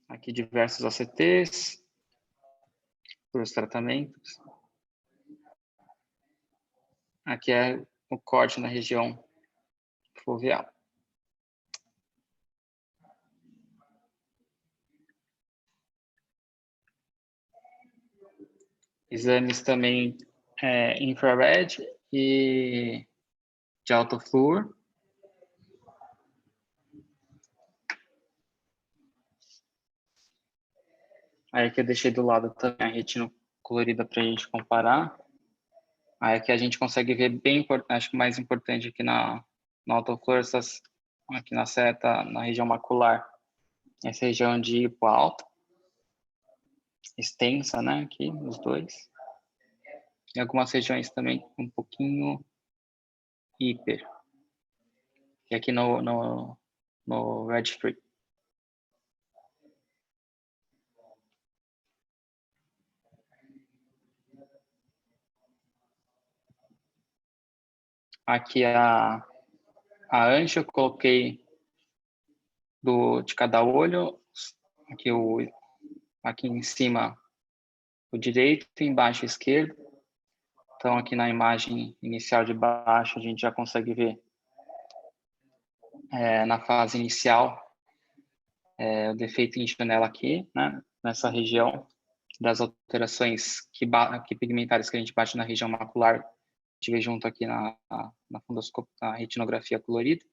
Aqui diversos OCTs, para os tratamentos. Aqui é o corte na região foveal. Exames também infrared e de alto flúor. Aí aqui eu deixei do lado também a retina colorida para a gente comparar. Aí aqui a gente consegue ver bem, acho que o mais importante aqui na autoflor, aqui na seta, na região macular, essa região de hipo alta, extensa, né, aqui, os dois. E algumas regiões também um pouquinho hiper. E aqui no red free. Aqui a ancha eu coloquei de cada olho, aqui em cima o direito e embaixo o esquerdo. Então aqui na imagem inicial de baixo a gente já consegue ver na fase inicial o defeito em janela aqui, né, nessa região das alterações pigmentárias que a gente bate na região macular, a gente vê junto aqui na fundoscopia, na retinografia colorida.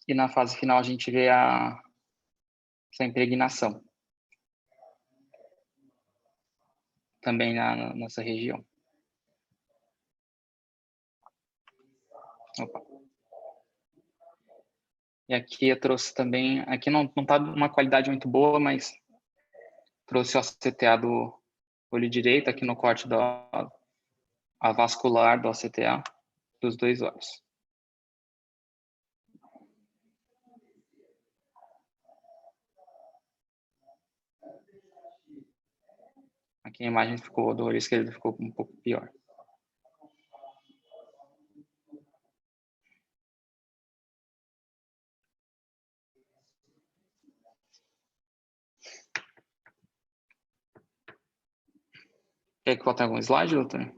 E na fase final a gente vê essa impregnação. Também nessa região. Opa. E aqui eu trouxe também, aqui não está uma qualidade muito boa, mas trouxe o OCTA do olho direito aqui no corte avascular do OCTA dos dois olhos. Aqui a imagem do olho esquerdo ficou um pouco pior. Quer que bote algum slide, doutor?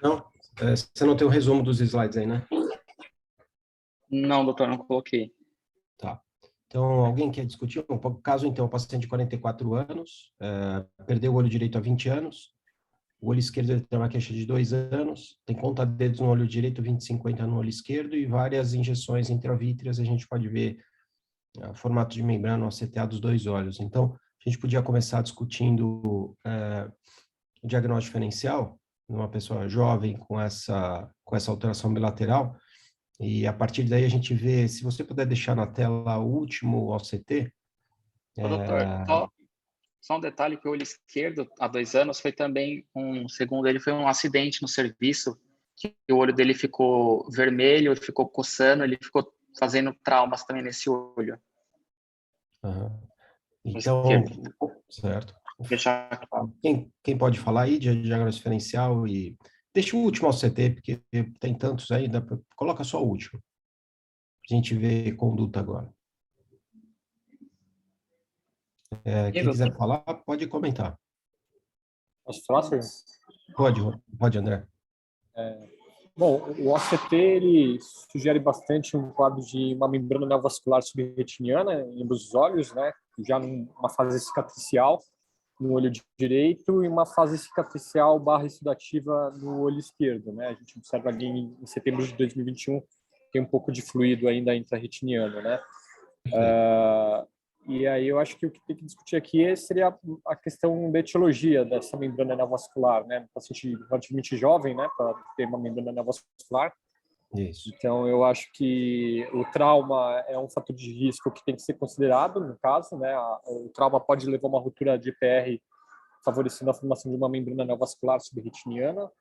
Não, você não tem o resumo dos slides aí, né? Não, doutor, não coloquei. Tá. Então, alguém quer discutir? Um caso, então, um paciente de 44 anos, perdeu o olho direito há 20 anos, o olho esquerdo ele tem uma queixa de 2 anos, tem conta-dedos no olho direito, 20/50 no olho esquerdo e várias injeções intravítreas, a gente pode ver formato de membrana OCTA dos dois olhos. Então, a gente podia começar discutindo o diagnóstico diferencial numa pessoa jovem com essa alteração bilateral, e a partir daí a gente vê, se você puder deixar na tela o último OCT. Doutor, só um detalhe que o olho esquerdo, há 2 anos, foi também, segundo ele, foi um acidente no serviço, que o olho dele ficou vermelho, ficou coçando, ele ficou fazendo traumas também nesse olho. Então, certo. Deixar claro. Quem pode falar aí de diagnóstico diferencial e deixa o último OCT, porque tem tantos aí, coloca só o último. A gente vê conduta agora. Quem quiser falar, pode comentar. Posso falar, senhor? Pode, André. Bom, o OCT ele sugere bastante um quadro de uma membrana neovascular subretiniana em ambos os olhos, né? Já numa fase cicatricial no olho direito e uma fase cicatricial /exudativa no olho esquerdo, né? A gente observa ali em setembro de 2021 tem um pouco de fluido ainda intrarretiniano, né? E aí eu acho que o que tem que discutir aqui seria a questão da etiologia dessa membrana neovascular, né? Um paciente relativamente jovem, né? Para ter uma membrana neovascular. Isso. Então eu acho que o trauma é um fator de risco que tem que ser considerado no caso, né? O trauma pode levar a uma ruptura de EPR, favorecendo a formação de uma membrana neovascular subretiniana.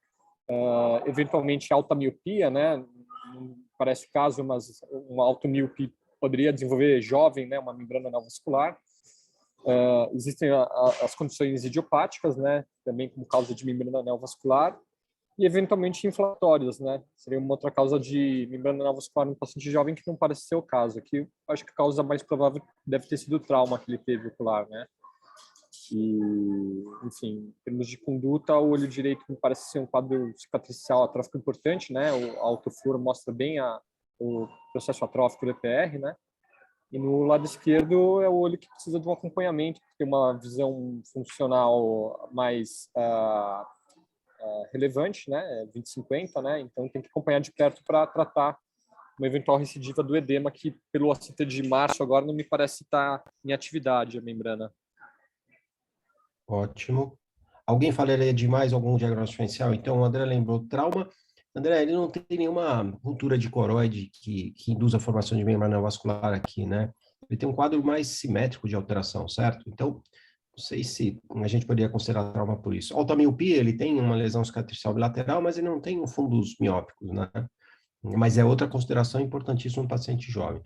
Eventualmente alta miopia, né? Não parece o caso, mas uma automiopia poderia desenvolver jovem, né, uma membrana neovascular. Existem as condições idiopáticas, né, também como causa de membrana neovascular. e eventualmente inflamatórias, né? Seria uma outra causa de membrana neovascular no paciente jovem que não parece ser o caso. Aqui, acho que a causa mais provável deve ter sido o trauma que ele teve ocular, né? E, enfim, em termos de conduta, o olho direito me parece ser um quadro cicatricial atrófico importante, né? O autofluoro mostra bem o processo atrófico do EPR, né? E no lado esquerdo é o olho que precisa de um acompanhamento, que tem uma visão funcional mais relevante, né? 20/50, né? Então tem que acompanhar de perto para tratar uma eventual recidiva do edema, que pelo ACT de março agora não me parece estar em atividade a membrana. Ótimo. Alguém falaria de mais algum diagnóstico diferencial? Então, o André lembrou trauma. André, ele não tem nenhuma ruptura de coroide que induz a formação de membrana vascular aqui, né? Ele tem um quadro mais simétrico de alteração, certo? Então, não sei se a gente poderia considerar trauma por isso. Alta-miopia, ele tem uma lesão cicatricial bilateral, mas ele não tem fundos miópicos, né? Mas é outra consideração importantíssima no paciente jovem.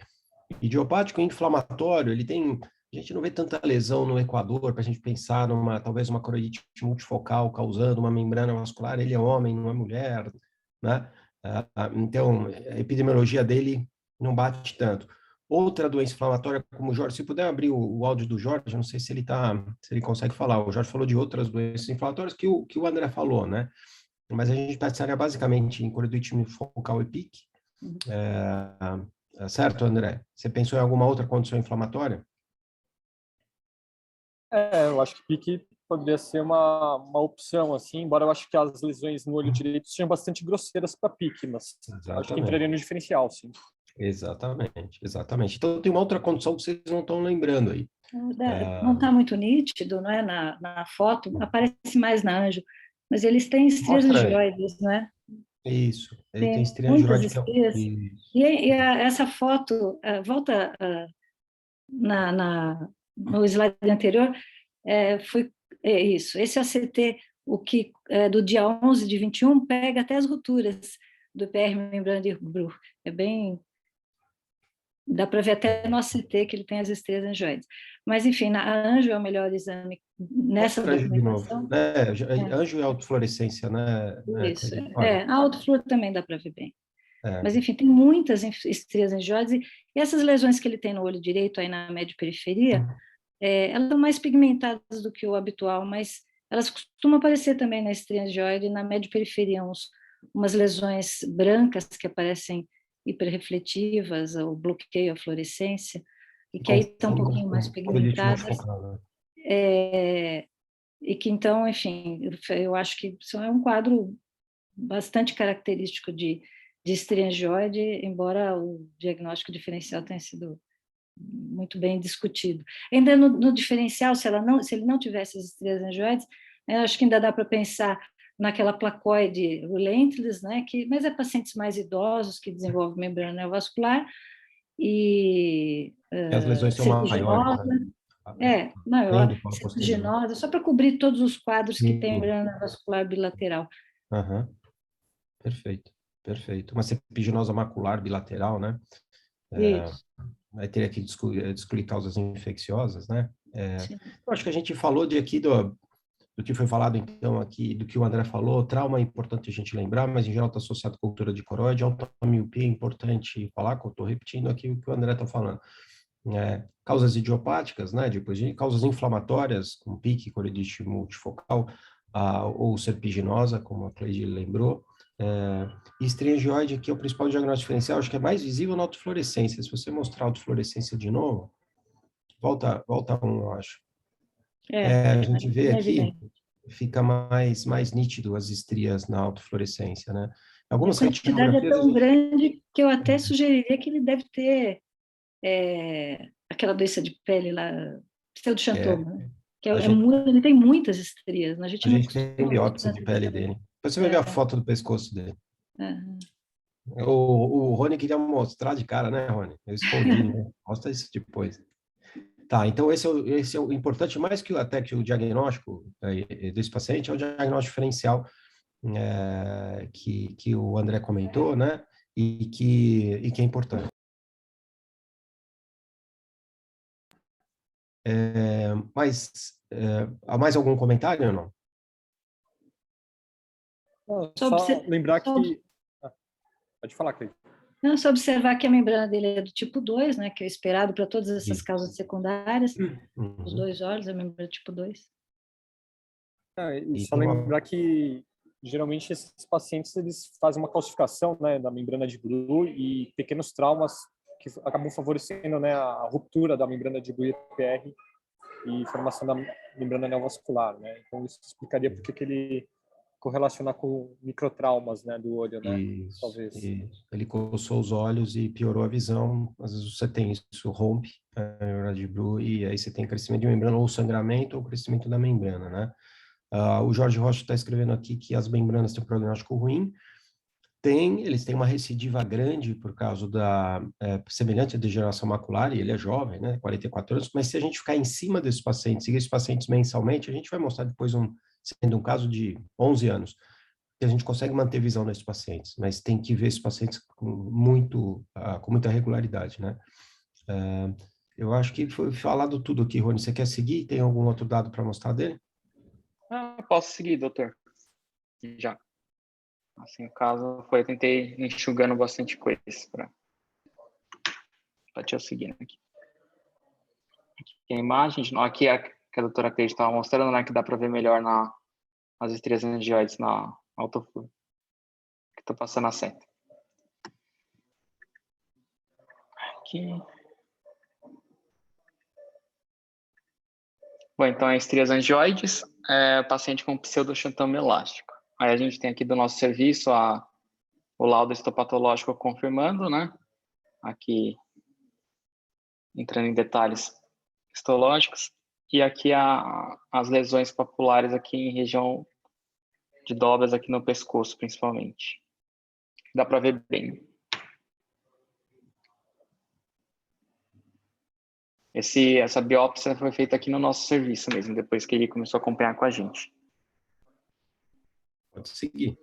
Idiopático inflamatório, ele tem... A gente não vê tanta lesão no equador para a gente pensar talvez uma coroidite multifocal causando uma membrana vascular. Ele é homem, não é mulher, né? Então, a epidemiologia dele não bate tanto. Outra doença inflamatória, como o Jorge, se puder abrir o áudio do Jorge, não sei se ele consegue falar. O Jorge falou de outras doenças inflamatórias que o André falou, né? Mas a gente pensaria basicamente em coroidite focal e PIC. Certo, André? Você pensou em alguma outra condição inflamatória? Eu acho que pique poderia ser uma opção, assim, embora eu acho que as lesões no olho direito sejam bastante grosseiras para pique, mas acho que entraria no diferencial, sim. Exatamente, exatamente. Então, tem uma outra condição que vocês não estão lembrando aí. Não está muito nítido, não é? Na foto, aparece mais na anjo, mas eles têm estrias angioides, não é? Isso, ele tem estria muitas angioide. estrias. Essa foto, volta no slide anterior, foi isso. Esse ACT, o que do dia 11/21, pega até as rupturas do PR membrana de Bruch. É bem... Dá para ver até no ACT que ele tem as estrias angioides. Mas, enfim, a anjo é o melhor exame nessa documentação. Anjo e autofluorescência, né? Isso, a autofluor também dá para ver bem. Mas, enfim, tem muitas estrias angioides, e essas lesões que ele tem no olho direito, aí na média periferia, elas são mais pigmentadas do que o habitual, mas elas costumam aparecer também na estria angioide e na média periferia, umas lesões brancas que aparecem hiperrefletivas, ou bloqueio à fluorescência, e que aí estão um pouquinho mais pigmentadas. E que, então, enfim, eu acho que isso é um quadro bastante característico de estria angioide, embora o diagnóstico diferencial tenha sido muito bem discutido. Ainda no diferencial, se ele não tivesse as estrias angioides, eu acho que ainda dá para pensar naquela placoide relentless, né, mas é pacientes mais idosos que desenvolvem membrana neovascular e as lesões são maiores, né? Maior, serpiginosa, só para cobrir todos os quadros que tem membrana neovascular bilateral. Perfeito, perfeito. Uma serpiginosa macular bilateral, né? Aí teria que excluir causas infecciosas, né? Eu acho que a gente falou do que foi falado, então, aqui, do que o André falou. Trauma é importante a gente lembrar, mas em geral está associado com cultura de coroide. Automiopia é importante falar, que eu estou repetindo aqui o que o André está falando. Causas idiopáticas, né? Depois de causas inflamatórias, como pique, coroidite multifocal, ou serpiginosa, como a Cleide lembrou. E estria angioide, que é o principal diagnóstico diferencial, acho que é mais visível na autofluorescência. Se você mostrar a autofluorescência de novo, volta eu acho. A gente vê aqui, fica mais nítido as estrias na autofluorescência, né? Algumas a quantidade é tão grande que eu até sugeriria que ele deve ter aquela doença de pele lá, pseudoxantoma, né? Que ele tem muitas estrias. A gente tem biópsia de pele dele. Depois você vai ver a foto do pescoço dele. O Rony queria mostrar de cara, né, Rony? Eu escondi, né? Mostra isso depois. Tá, então esse é o importante, mais que até que o diagnóstico desse paciente, é o diagnóstico diferencial que o André comentou, né? E que é importante. Há mais algum comentário ou não? Só lembrar que... Pode falar, Cleide. Não, só observar que a membrana dele é do tipo 2, né, que é esperado para todas essas causas secundárias, os 2 olhos, a membrana tipo 2. E só lembrar que, geralmente, esses pacientes eles fazem uma calcificação, né, da membrana de Blue e pequenos traumas que acabam favorecendo, né, a ruptura da membrana de Blue e EPR e formação da membrana neovascular, né? Então, isso explicaria porque que ele correlacionar com microtraumas, né, do olho, né? Isso, Talvez. isso. Ele coçou os olhos e piorou a visão. Às vezes você tem isso, rompe a membrana de Blue e aí você tem crescimento de membrana ou sangramento ou crescimento da membrana, né? O Jorge Rocha está escrevendo aqui que as membranas têm um prognóstico ruim. Eles têm uma recidiva grande por causa da semelhante à degeneração macular, e ele é jovem, né, 44 anos, mas se a gente ficar em cima desses pacientes, seguir esses pacientes mensalmente, a gente vai mostrar depois sendo um caso de 11 anos, que a gente consegue manter visão nesses pacientes, mas tem que ver esses pacientes com muita regularidade, né? Eu acho que foi falado tudo aqui, Rony. Você quer seguir? Tem algum outro dado para mostrar dele? Posso seguir, doutor. Já. Assim, o caso foi, eu tentei enxugando bastante coisa para te seguir aqui. Aqui a imagem, aqui é que a doutora Cleide estava mostrando, né, que dá para ver melhor nas estrias angioides na autofluo. Que estou passando a seta. Aqui. Bom, então, estrias angioides, paciente com pseudoxantoma elástico. Aí a gente tem aqui do nosso serviço o laudo histopatológico confirmando, né? Aqui, entrando em detalhes histológicos. E aqui as lesões papulares aqui em região de dobras aqui no pescoço, principalmente. Dá para ver bem. Essa biópsia foi feita aqui no nosso serviço mesmo, depois que ele começou a acompanhar com a gente. Pode seguir.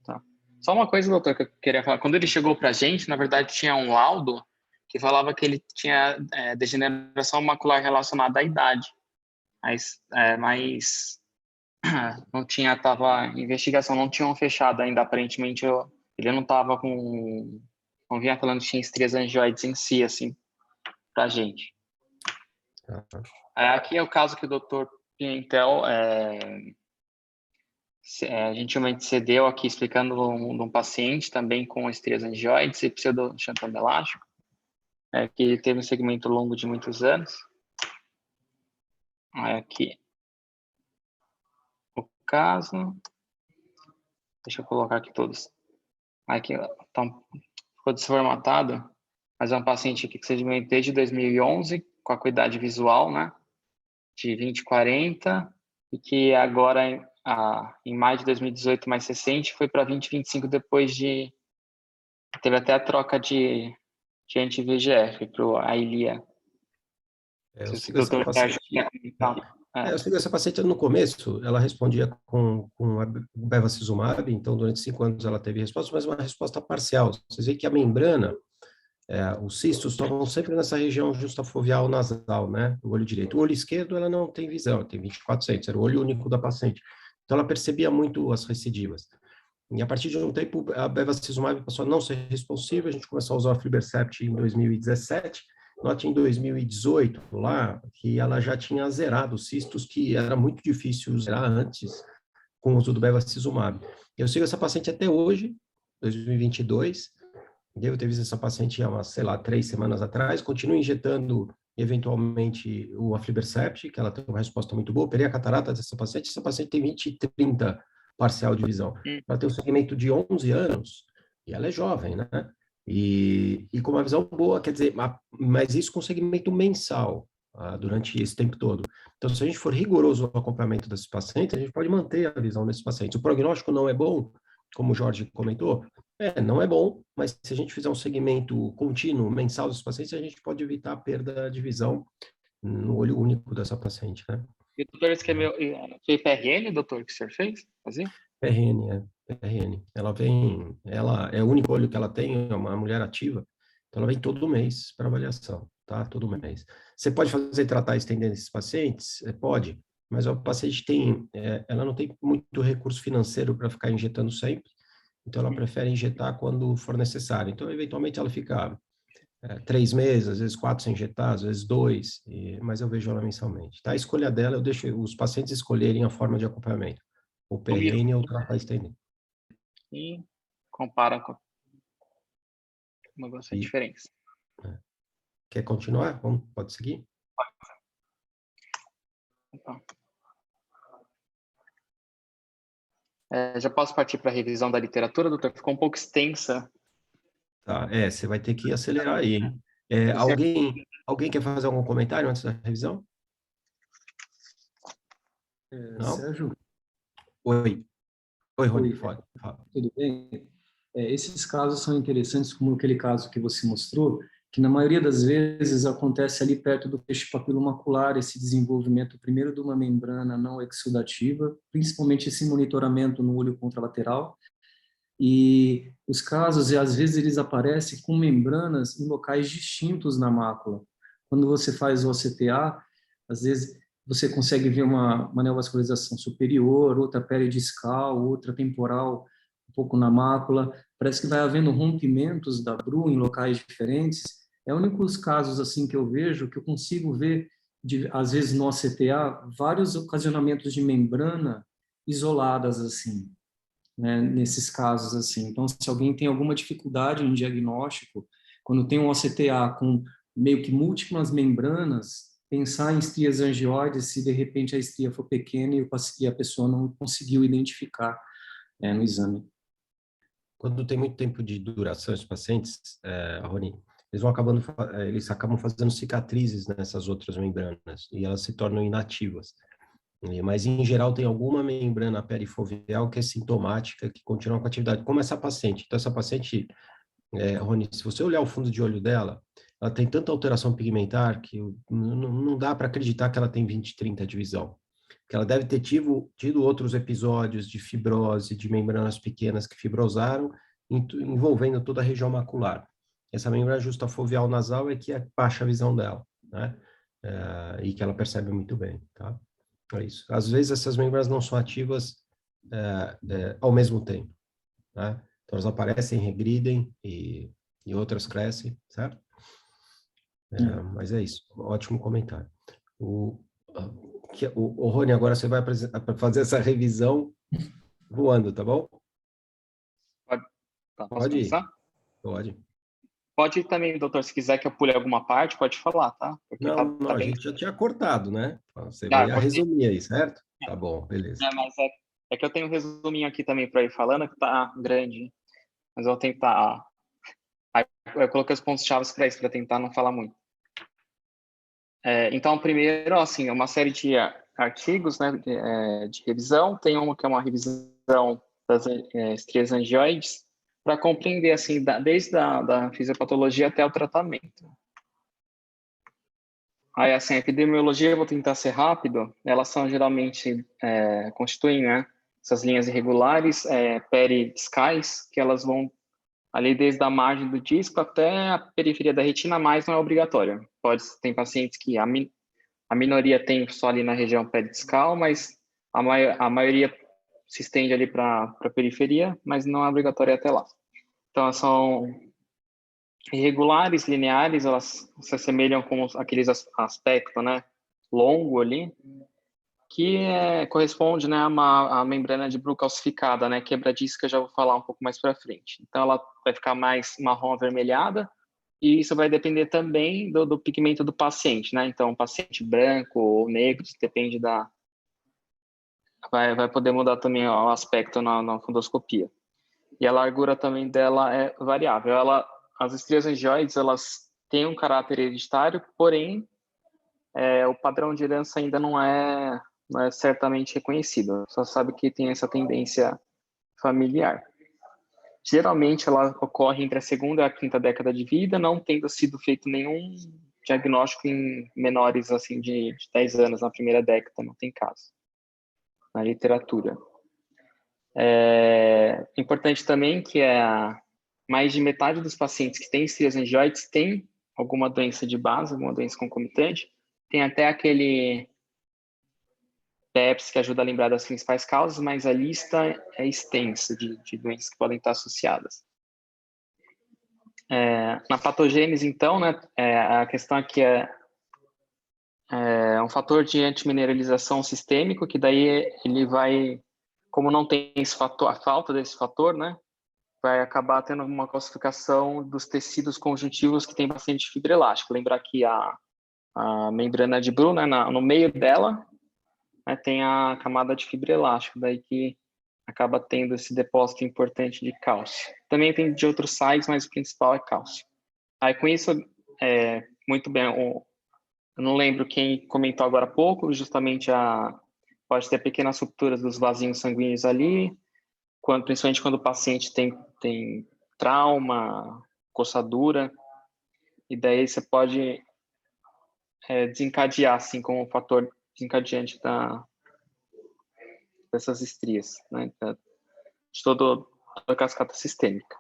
Tá. Só uma coisa, doutor, que eu queria falar. Quando ele chegou para a gente, na verdade, tinha um laudo que falava que ele tinha degeneração macular relacionada à idade. Mas não tinha, investigação não tinham fechado ainda. Aparentemente, ele não estava não vinha falando que tinha estrias angioides em si, assim, para a gente. Aqui é o caso que o doutor Pimentel gentilmente cedeu aqui, explicando de um paciente também com estrias angioides e pseudoxantoma elástico, que teve um segmento longo de muitos anos. Aqui o caso. Deixa eu colocar aqui todos. Aqui ficou desformatado, mas é um paciente aqui que segmento desde 2011, com acuidade visual, né, de 20/40, e que agora, em maio de 2018, mais recente, foi para 20/25 depois teve até a troca de anti-VEGF para o Eylea. Eu sigo essa paciente no começo, ela respondia com a bevacizumab, então durante 5 anos ela teve resposta, mas uma resposta parcial. Vocês veem que a membrana, os cistos estavam sempre nessa região justafoveal nasal, né, do olho direito. O olho esquerdo ela não tem visão, ela tem 24 centros, era o olho único da paciente. Então ela percebia muito as recidivas. E a partir de um tempo, a bevacizumab passou a não ser responsiva, a gente começou a usar o aflibercept em 2017, note em 2018, lá, que ela já tinha zerado os cistos, que era muito difícil zerar antes com o uso do bevacizumab. Eu sigo essa paciente até hoje, 2022, eu devo ter visto essa paciente há 3 semanas atrás, continuo injetando eventualmente o aflibercept, que ela tem uma resposta muito boa, operei a catarata dessa paciente, essa paciente tem 20 e 30 parcial de visão. Ela tem um segmento de 11 anos, e ela é jovem, né? E com uma visão boa, quer dizer, mas isso com segmento mensal, durante esse tempo todo. Então, se a gente for rigoroso no acompanhamento desses pacientes, a gente pode manter a visão desses pacientes. O prognóstico não é bom, como o Jorge comentou, não é bom, mas se a gente fizer um segmento contínuo, mensal dos pacientes, a gente pode evitar a perda de visão no olho único dessa paciente, né? E doutor, foi PRN, doutor, que o senhor fez? Fazia? PRN. Ela é o único olho que ela tem, é uma mulher ativa, então ela vem todo mês para avaliação, tá? Todo mês. Você pode tratar estendendo esses pacientes? Pode. mas o paciente ela não tem muito recurso financeiro para ficar injetando sempre, então ela prefere injetar quando for necessário. Então, eventualmente, ela fica 3 meses, às vezes 4 sem injetar, às vezes 2, mas eu vejo ela mensalmente. Tá? A escolha dela, eu deixo os pacientes escolherem a forma de acompanhamento, o PRN ou o tratar estendendo. E compara com uma bastante diferença. Quer continuar? Pode seguir? Então, já posso partir para a revisão da literatura, doutor? Ficou um pouco extensa. Tá, você vai ter que acelerar aí, hein? Alguém quer fazer algum comentário antes da revisão? Não? Sérgio, Oi, Rony, Oi. fala. Tudo bem? Esses casos são interessantes, como aquele caso que você mostrou, que na maioria das vezes acontece ali perto do feixe papilomacular, esse desenvolvimento primeiro de uma membrana não exudativa, principalmente esse monitoramento no olho contralateral, e os casos, às vezes, eles aparecem com membranas em locais distintos na mácula. Quando você faz o OCTA, às vezes você consegue ver uma neovascularização superior, outra peridiscal, outra temporal, um pouco na mácula. Parece que vai havendo rompimentos da BRU em locais diferentes. É o único casos assim que eu vejo, que eu consigo ver, às vezes no OCTA, vários ocasionamentos de membrana isoladas assim, né, nesses casos assim. Então, se alguém tem alguma dificuldade no diagnóstico, quando tem um OCTA com meio que múltiplas membranas, pensar em estrias angioides se de repente a estria for pequena e a pessoa não conseguiu identificar no exame. Quando tem muito tempo de duração, os pacientes, Rony, eles acabam fazendo cicatrizes nessas outras membranas e elas se tornam inativas. Mas, em geral, tem alguma membrana perifoveal que é sintomática, que continua com atividade, como essa paciente. Então, essa paciente, Rony, se você olhar o fundo de olho dela, ela tem tanta alteração pigmentar que não dá para acreditar que ela tem 20/30 de visão. Que ela deve ter tido outros episódios de fibrose, de membranas pequenas que fibrosaram, envolvendo toda a região macular. Essa membrana justafoveal nasal é que baixa a visão dela, né? E que ela percebe muito bem, tá? É isso. Às vezes essas membranas não são ativas ao mesmo tempo, né? Então elas aparecem, regridem e outras crescem, certo? Mas é isso. Ótimo comentário. O Rony, agora você vai fazer essa revisão voando, tá bom? Posso Pode ir. começar? Pode. Pode ir também, doutor, se quiser que eu pule alguma parte, pode falar, tá? Porque Não, tá a bem... gente já tinha cortado, né? Você vai resumir aí, certo? Tá bom, beleza. Mas é que eu tenho um resuminho aqui também para ir falando, que tá grande, mas eu vou tentar... Eu coloquei os pontos-chave para isso, para tentar não falar muito. Então, primeiro, assim, uma série de artigos, né, de revisão. Tem uma que é uma revisão das estrias angioides, para compreender, assim, desde da fisiopatologia até o tratamento. Aí, assim, a epidemiologia, eu vou tentar ser rápido, elas são geralmente, constituem, né, essas linhas irregulares, peridiscais, que elas vão ali desde a margem do disco até a periferia da retina, mas não é obrigatório. Tem pacientes que a minoria tem só ali na região peridiscal, mas a maioria se estende ali para a periferia, mas não é obrigatório até lá. Então, elas são irregulares, lineares, elas se assemelham com aqueles aspectos, né, longo ali, que corresponde, né, a membrana de Bruch calcificada, né, quebradiça, que eu já vou falar um pouco mais para frente. Então, ela vai ficar mais marrom avermelhada, e isso vai depender também do pigmento do paciente, né? Então, paciente branco ou negro, depende vai poder mudar também o aspecto na fundoscopia. E a largura também dela é variável. As estrias angioides, elas têm um caráter hereditário, porém, o padrão de herança ainda não é certamente reconhecido. Só sabe que tem essa tendência familiar. Geralmente, ela ocorre entre a segunda e a quinta década de vida, não tendo sido feito nenhum diagnóstico em menores assim de 10 anos na primeira década, não tem caso, na literatura. Importante também que mais de metade dos pacientes que têm estrias angioides tem alguma doença de base, alguma doença concomitante, tem até aquele PEPs, que ajuda a lembrar das principais causas, mas a lista é extensa de doenças que podem estar associadas. Na patogênese, então, né, a questão aqui é um fator de antimineralização sistêmico, que daí ele vai, como não tem esse fator, a falta desse fator, né, vai acabar tendo uma calcificação dos tecidos conjuntivos que tem bastante fibra elástica. Lembrar que a membrana de Bruch, né, no meio dela, né, tem a camada de fibra elástica, daí que acaba tendo esse depósito importante de cálcio. Também tem de outros sais, mas o principal é cálcio. Aí com isso, muito bem, eu não lembro quem comentou agora há pouco, justamente pode ter pequenas rupturas dos vasinhos sanguíneos ali, principalmente quando o paciente tem trauma, coçadura, e daí você pode desencadear, assim, como um fator desencadeante dessas estrias, né, de toda a cascata sistêmica.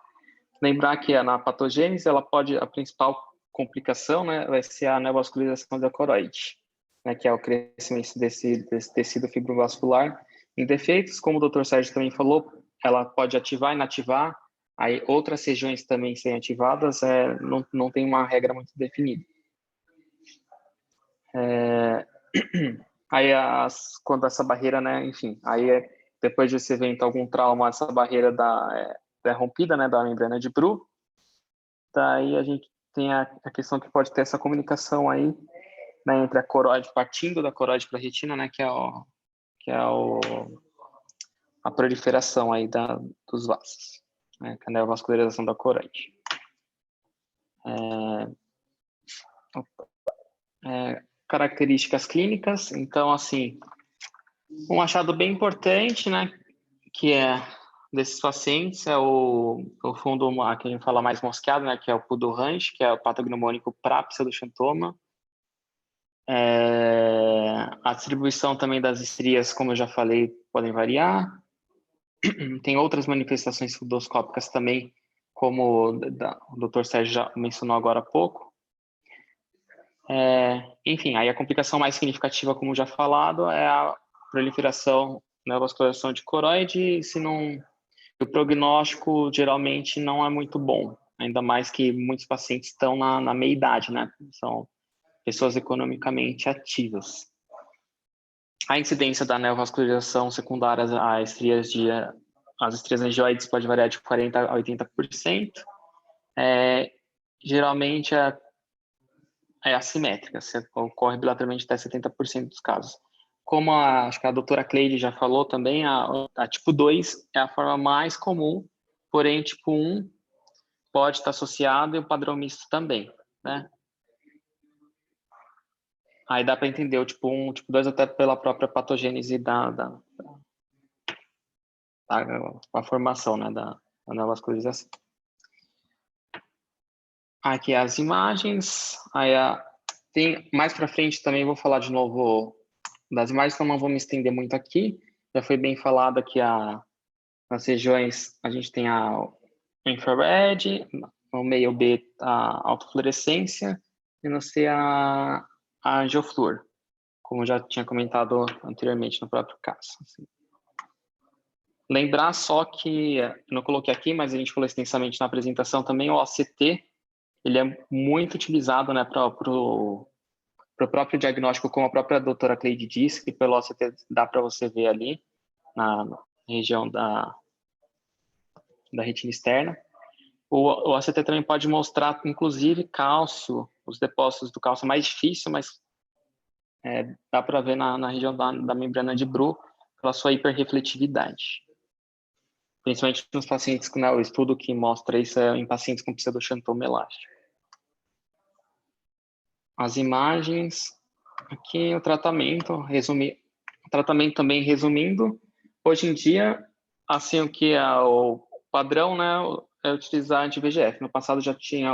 Lembrar que na patogênese, a principal complicação, né, vai ser a neovascularização da coroide, né, que é o crescimento desse tecido fibrovascular. Em defeitos, como o Dr. Sérgio também falou, ela pode ativar e inativar, aí outras regiões também serem ativadas, não tem uma regra muito definida. Aí, quando essa barreira, né, enfim, aí depois desse evento, algum trauma, essa barreira é rompida, né, da membrana de Bruch, daí a gente tem a questão que pode ter essa comunicação aí, né, entre a coroide, partindo da coroide para a retina, né, que é a proliferação aí dos vasos, né, que é a neovascularização da coroide. Características clínicas, então, assim, um achado bem importante, né, que é desses pacientes é o fundo que a gente fala mais mosqueado, né, que é o Pudorrange, que é o patognomônico para pseudoxantoma. A distribuição também das estrias, como eu já falei, podem variar. Tem outras manifestações fundoscópicas também, como o Dr. Sérgio já mencionou agora há pouco. Enfim, aí a complicação mais significativa, como já falado, é a proliferação, neovascularização de coroide, o prognóstico geralmente não é muito bom, ainda mais que muitos pacientes estão na meia-idade, né? São pessoas economicamente ativas. A incidência da neovascularização secundária às estrias angioides pode variar de 40% a 80%. Geralmente é assimétrica, ocorre bilateralmente até 70% dos casos. Como acho que a doutora Cleide já falou também, a tipo 2 é a forma mais comum, porém tipo 1 pode estar associado e o padrão misto também, né? Aí dá para entender o tipo 1, o tipo 2 até pela própria patogênese da formação, né, da neovascularização. Aqui as imagens, aí tem mais para frente também vou falar de novo das imagens, então não vou me estender muito aqui. Já foi bem falado aqui nas regiões, a gente tem a infrared, no meio B a autofluorescência e no C a angiofluor, como já tinha comentado anteriormente no próprio caso. Assim. Lembrar só que, eu não coloquei aqui, mas a gente falou extensamente na apresentação também, o OCT, ele é muito utilizado, né, para o próprio diagnóstico, como a própria doutora Cleide disse, que pelo OCT dá para você ver ali, na região da retina externa. O OCT também pode mostrar, inclusive, cálcio, os depósitos do cálcio é mais difícil, mas dá para ver na região da membrana de Bruch, pela sua hiperrefletividade. Principalmente nos pacientes, né, o estudo que mostra isso é em pacientes com pseudoxantoma elástico. As imagens, aqui o tratamento, o tratamento também resumindo, hoje em dia, assim, o que é o padrão, né, é utilizar anti-VEGF. No passado já tinha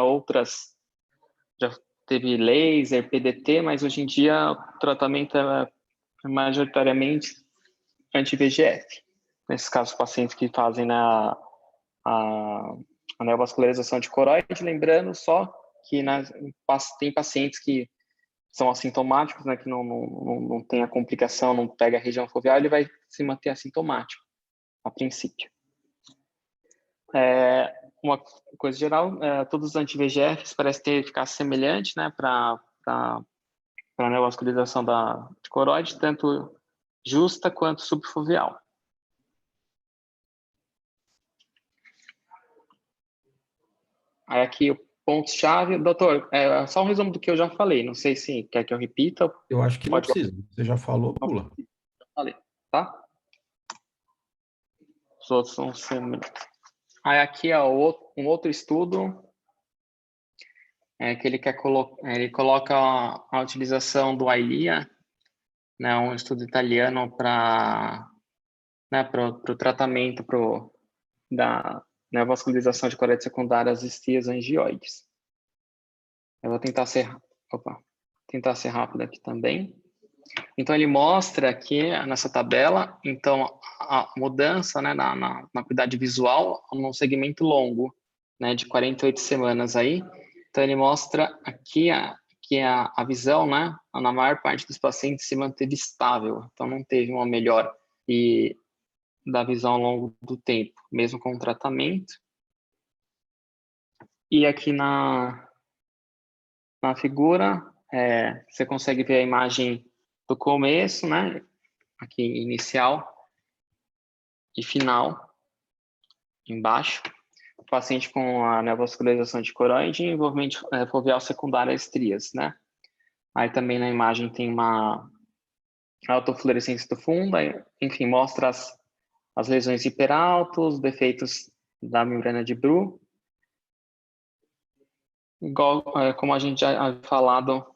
já teve laser, PDT, mas hoje em dia o tratamento é majoritariamente anti-VEGF. Nesses casos, pacientes que fazem a neovascularização de coroide, lembrando só que tem pacientes que são assintomáticos, né, que não tem a complicação, não pega a região foveal, ele vai se manter assintomático, a princípio. Uma coisa geral, todos os anti-VEGFs parecem ter eficácia semelhante, né, para a neovascularização de coroide, tanto justa quanto subfoveal. Aí aqui o ponto-chave, doutor, só um resumo do que eu já falei, não sei se quer que eu repita. Eu acho que não Pode. precisa. Você já falou, pula. Já falei, tá? Os outros são semelhantes. Aí aqui é um outro estudo que ele coloca a utilização do Eylea, né, um estudo italiano para o tratamento da neovascularização de coroide secundária às estrias angioides. Eu vou tentar ser rápido aqui também. Então, ele mostra aqui nessa tabela, então, a mudança, né, na acuidade visual num segmento longo, né, de 48 semanas aí. Então, ele mostra aqui que a visão, né, na maior parte dos pacientes se manteve estável. Então, não teve uma melhora da visão ao longo do tempo, mesmo com o tratamento. E aqui na figura, você consegue ver a imagem do começo, né? Aqui inicial e final, embaixo. O paciente com a neovascularização de coroide e envolvimento foveal secundário a estrias, né? Aí também na imagem tem uma autofluorescência do fundo, enfim, mostra as lesões hiperaltos, defeitos da membrana de Bru, igual como a gente já havia falado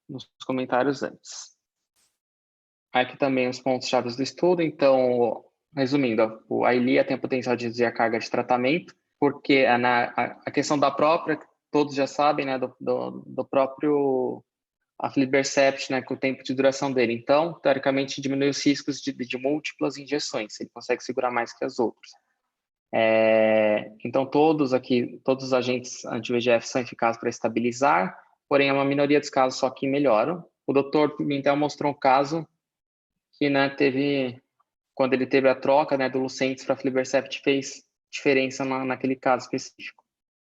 nos comentários antes. Aqui também os pontos-chave do estudo. Então, resumindo, o Eylea tem o potencial de reduzir a carga de tratamento, porque a questão da própria, todos já sabem, né, do próprio aflibercept, né, com o tempo de duração dele. Então, teoricamente, diminui os riscos de múltiplas injeções, ele consegue segurar mais que as outras. Então, todos os agentes anti-VEGF são eficazes para estabilizar, porém, é uma minoria dos casos só que melhoram. O Dr. Pimentel mostrou um caso que, né, quando ele teve a troca, né, do Lucentis para aflibercept, fez diferença naquele caso específico.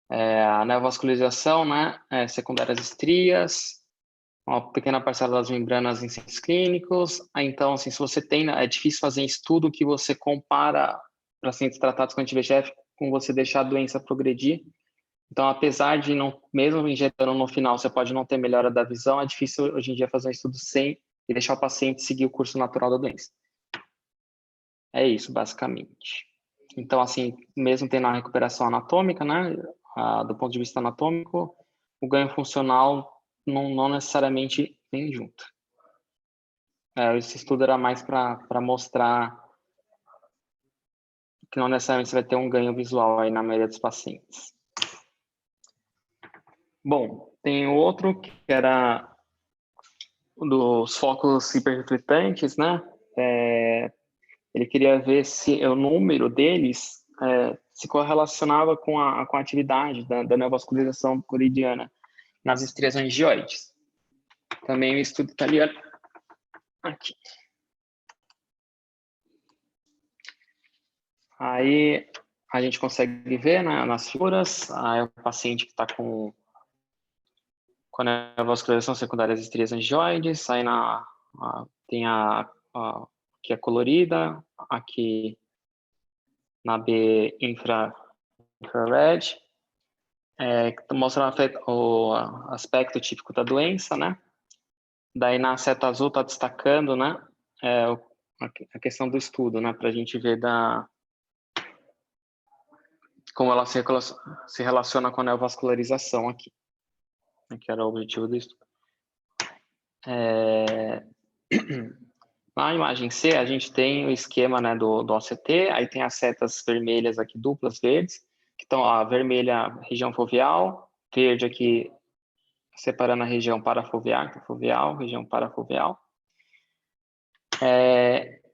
A neovascularização, né, secundária às estrias, uma pequena parcela das membranas em centros clínicos. Então, assim, se você tem, é difícil fazer estudo que você compara pacientes tratados com anti-VEGF com você deixar a doença progredir. Então, apesar de mesmo injetando no final, você pode não ter melhora da visão, é difícil hoje em dia fazer um estudo sem e deixar o paciente seguir o curso natural da doença. É isso, basicamente. Então, assim, mesmo tendo a recuperação anatômica, né, do ponto de vista anatômico, o ganho funcional não necessariamente vem junto. Esse estudo era mais para mostrar que não necessariamente você vai ter um ganho visual aí na maioria dos pacientes. Bom, tem outro que era dos focos hiperrefletantes, né? Ele queria ver se o número deles se correlacionava com a atividade da neovascularização coroidiana nas estrias angioides. Também um estudo italiano. Aqui. Aí a gente consegue ver, né, nas figuras, o paciente que está com a neovascularização secundária das estrias angioides, aí tem aqui a colorida, aqui na B infrared, que mostra o aspecto típico da doença, né? Daí na seta azul está destacando, né, a questão do estudo, né, para a gente ver como ela se relaciona com a neovascularização aqui, que era o objetivo do estudo. Na imagem C, a gente tem o esquema, né, do OCT, aí tem as setas vermelhas aqui, duplas verdes, que estão a vermelha, região foveal, verde aqui, separando a região parafoveal, região parafoveal.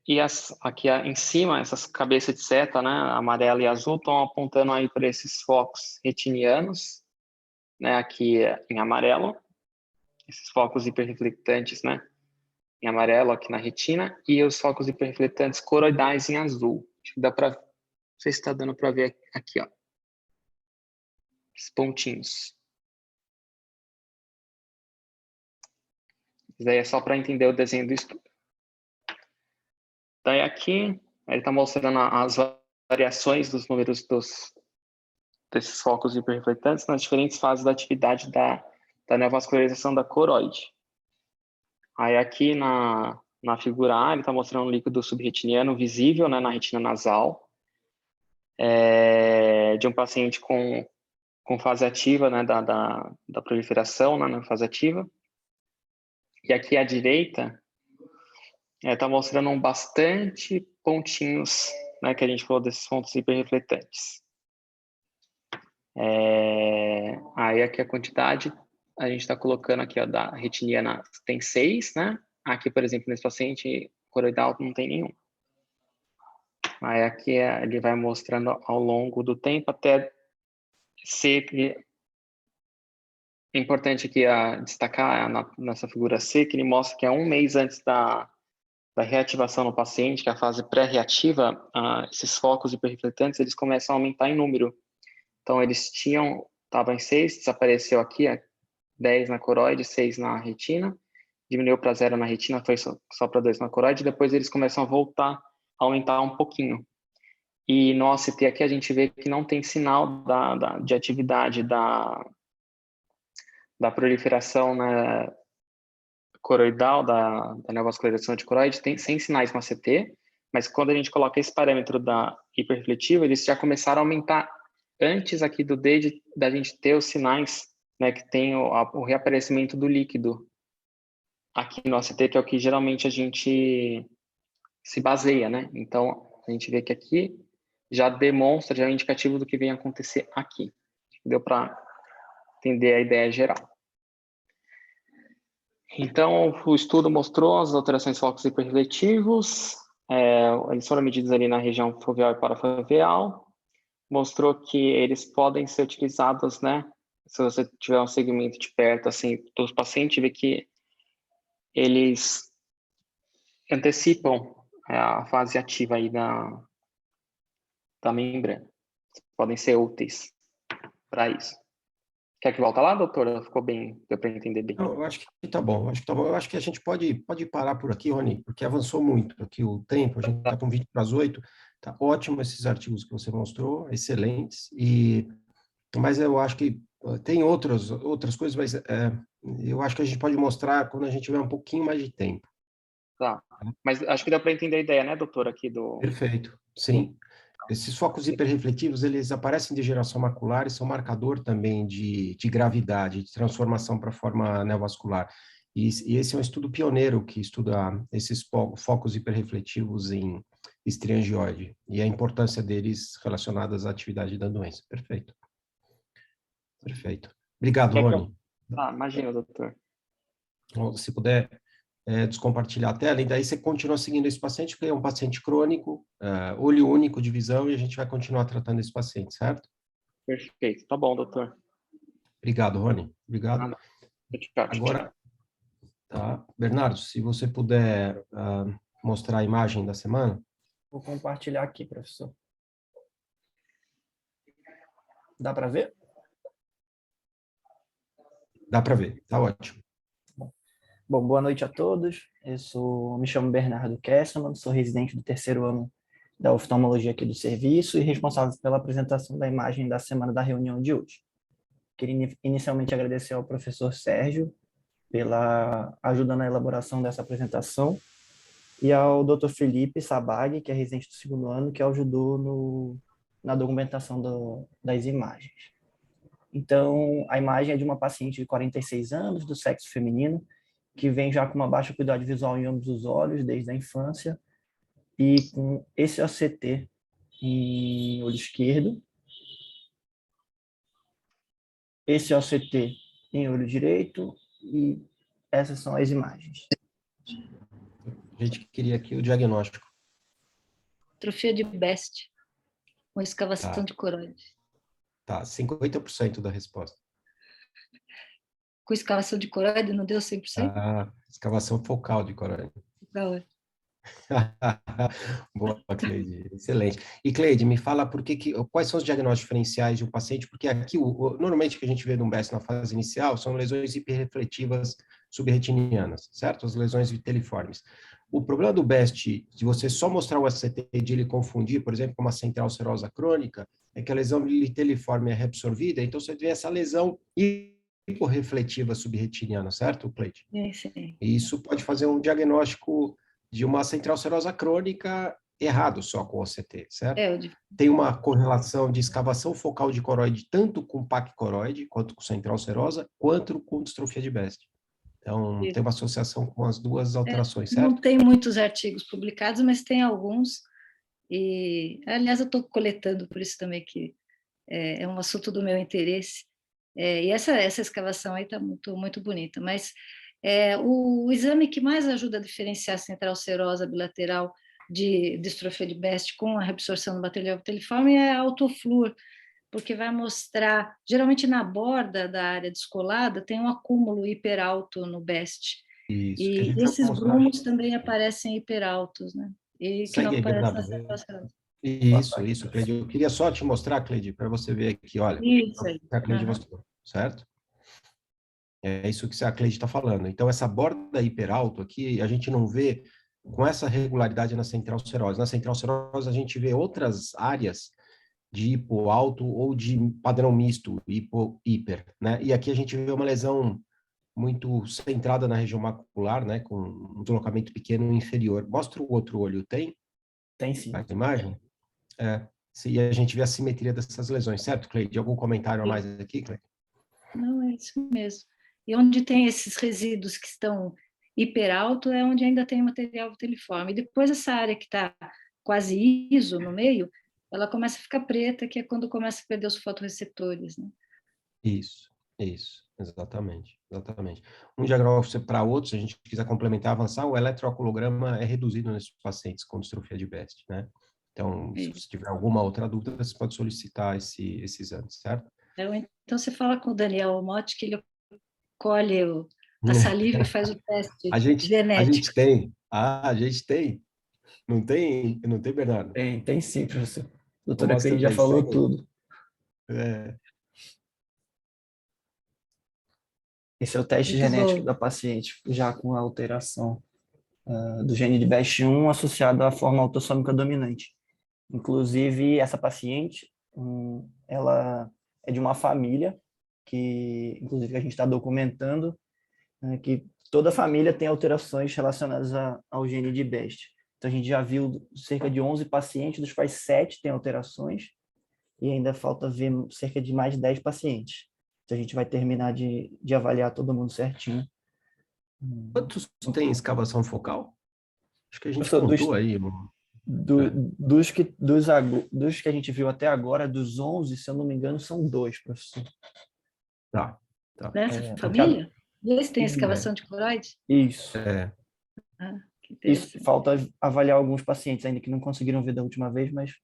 E aqui em cima, essas cabeças de seta, né, amarela e azul, estão apontando aí para esses focos retinianos, né, aqui em amarelo, esses focos hiperreflectantes, né, em amarelo aqui na retina, e os focos hiperreflectantes coroidais em azul. Acho que dá para, não sei se está dando para ver aqui, ó, esses pontinhos. Isso daí é só para entender o desenho do estudo. Daí aqui, ele está mostrando as variações dos números desses focos hiperreflectantes nas diferentes fases da atividade da neovascularização da coroide. Aí aqui na figura A, ele está mostrando um líquido subretiniano visível, né, na retina nasal, de um paciente com fase ativa, né, da proliferação, né, na fase ativa. E aqui à direita, está mostrando bastante pontinhos, né, que a gente falou desses pontos hiperreflectantes. Aí aqui a quantidade, a gente está colocando aqui, ó, da retiniana tem 6, né? Aqui, por exemplo, nesse paciente coroidal não tem nenhum. Aí aqui ele vai mostrando ao longo do tempo até ser... É importante aqui destacar nessa figura C que ele mostra que 1 mês antes da reativação no paciente, que é a fase pré-reativa, esses focos hiperreflectantes, eles começam a aumentar em número. Então, eles estavam em 6, desapareceu aqui, 10 na coroide, 6 na retina, diminuiu para 0 na retina, foi só para 2 na coroide, depois eles começam a voltar, a aumentar um pouquinho. E no OCT aqui a gente vê que não tem sinal de atividade da proliferação, né, coroidal, da neovascularização de coroide, sem sinais no ACT, mas quando a gente coloca esse parâmetro da hiperrefletiva, eles já começaram a aumentar antes aqui do D da gente ter os sinais, né, que tem o reaparecimento do líquido aqui no ACT, que é o que geralmente a gente se baseia, né? Então, a gente vê que aqui já demonstra, já é um indicativo do que vem acontecer aqui. Deu para entender a ideia geral. Então, o estudo mostrou as alterações de focos hiperrefletivos, eles foram medidos ali na região foveal e parafoveal, mostrou que eles podem ser utilizados, né, se você tiver um segmento de perto, assim, dos pacientes, vê que eles antecipam a fase ativa aí da membrana. Podem ser úteis para isso. Quer que volta lá, doutora? Ficou bem, deu para entender bem. Não, eu acho que tá bom, acho que tá bom. Eu acho que a gente pode parar por aqui, Rony, porque avançou muito aqui o tempo, a gente está com 20 para as 8, tá ótimo esses artigos que você mostrou, excelentes, mas eu acho que tem outras coisas, mas eu acho que a gente pode mostrar quando a gente tiver um pouquinho mais de tempo. Tá, mas acho que deu para entender a ideia, né, doutora, aqui do... Perfeito, sim. Esses focos hiperrefletivos, eles aparecem de geração macular e são marcador também de gravidade, de transformação para a forma neovascular. E esse é um estudo pioneiro que estuda esses focos hiperrefletivos em estriangioide e a importância deles relacionadas à atividade da doença. Perfeito. Perfeito. Obrigado, Rony. Imagina, doutor. Se puder descompartilhar a tela, e daí você continua seguindo esse paciente, porque é um paciente crônico, olho único de visão, e a gente vai continuar tratando esse paciente, certo? Perfeito. Tá bom, doutor. Obrigado, Rony. Obrigado. Agora, tá. Bernardo, se você puder mostrar a imagem da semana. Vou compartilhar aqui, professor. Dá para ver? Dá para ver, tá ótimo. Bom, boa noite a todos. Me chamo Bernardo Kesselman, sou residente do 3º ano da oftalmologia aqui do serviço e responsável pela apresentação da imagem da semana da reunião de hoje. Queria inicialmente agradecer ao professor Sérgio pela ajuda na elaboração dessa apresentação e ao Dr. Felipe Sabag, que é residente do 2º ano, que ajudou na documentação das imagens. Então, a imagem é de uma paciente de 46 anos, do sexo feminino, que vem já com uma baixa acuidade visual em ambos os olhos desde a infância e com esse OCT em olho esquerdo, esse OCT em olho direito e essas são as imagens. A gente queria aqui o diagnóstico. Atrofia de Best, com escavação de coroide. Tá, 50% da resposta. com escavação de coroide, não deu 100%? Ah, escavação focal de coróide. Não, Boa, Cleide, excelente. E Cleide, me fala quais são os diagnósticos diferenciais de um paciente, porque aqui, normalmente o que a gente vê no BEST na fase inicial são lesões hiperrefletivas subretinianas, certo? As lesões viteliformes. O problema do BEST, de você só mostrar o SCT e de ele confundir, por exemplo, com uma central serosa crônica, é que a lesão viteliforme é reabsorvida, então você vê essa lesão hiporrefletiva subretiniana, certo, Cleide? sim. E isso pode fazer um diagnóstico de uma central serosa crônica errado só com o OCT, certo? Tem uma correlação de escavação focal de coroide tanto com PAC coroide, quanto com central serosa, quanto com distrofia de BEST. Então, tem uma associação com as duas alterações, certo? Não tem muitos artigos publicados, mas tem alguns. E, aliás, eu estou coletando, por isso também que é um assunto do meu interesse. E essa escavação aí está muito, muito bonita. Mas o exame que mais ajuda a diferenciar a central serosa bilateral de distrofia de BEST com a reabsorção do material viteliforme é a autofluor, porque vai mostrar, geralmente na borda da área descolada, tem um acúmulo hiperalto no BEST. Isso, E esses grumos também aparecem hiperaltos, né? E que não Segue aí, aparecem Bernardo. na central serosa. Isso, Cleide. Eu queria só te mostrar, Cleide, para você ver aqui, olha. Isso aí. A Cleide mostrou, certo? É isso que a Cleide está falando. Então, essa borda hiperalto aqui, a gente não vê com essa regularidade na central serosa. Na central serosa, a gente vê outras áreas de hipoalto ou de padrão misto, hiper, né? E aqui a gente vê uma lesão muito centrada na região macular, né? Com um deslocamento pequeno inferior. Mostra o outro olho, tem? Tem sim. A imagem? E a gente vê a simetria dessas lesões, certo, Cleide? Algum comentário a mais aqui, Cleide? Não, é isso mesmo. E onde tem esses resíduos que estão hiperalto é onde ainda tem material viteliforme. E depois essa área que está quase iso no meio, ela começa a ficar preta, que é quando começa a perder os fotorreceptores, né? Isso, exatamente. Um diagnóstico para outros, se a gente quiser complementar, avançar, o eletroaculograma é reduzido nesses pacientes com distrofia de BEST, né? Então, se você tiver alguma outra dúvida, você pode solicitar esse exame, certo? Então, você fala com o Daniel Motti que ele colhe a saliva e faz o teste genético. A gente tem. A gente tem. Não tem, Bernardo? Tem sim, professor. A doutora Cleide já falou tudo. Esse é o teste genético da paciente, já com a alteração do gene de BEST1 associado à forma autossômica dominante. Inclusive, essa paciente, ela é de uma família que, inclusive, a gente está documentando, que toda a família tem alterações relacionadas ao gene de BEST. Então, a gente já viu cerca de 11 pacientes, dos quais 7 têm alterações, e ainda falta ver cerca de mais de 10 pacientes. Então, a gente vai terminar de avaliar todo mundo certinho. Quantos tem escavação focal? Acho que a gente Professor, contou aí. Dos que a gente viu até agora, dos 11, se eu não me engano, são 2, professor. Tá. Nessa família? Esse tem escavação de coroide? Isso. Isso, falta avaliar alguns pacientes ainda que não conseguiram ver da última vez, mas...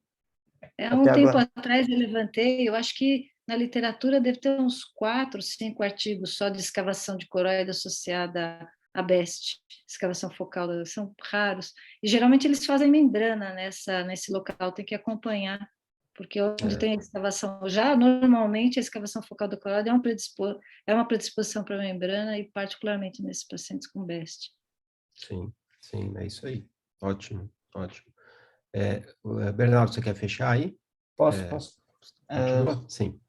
Um tempo atrás eu levantei, eu acho que na literatura deve ter uns 4, 5 artigos só de escavação de coroide associada a BEST, escavação focal, são raros. E geralmente eles fazem membrana nesse local, tem que acompanhar, porque onde tem a escavação, já normalmente a escavação focal da coroide é uma predisposição para membrana, e particularmente nesses pacientes com BEST. Sim, é isso aí. Ótimo. Bernardo, você quer fechar aí? Posso. Sim.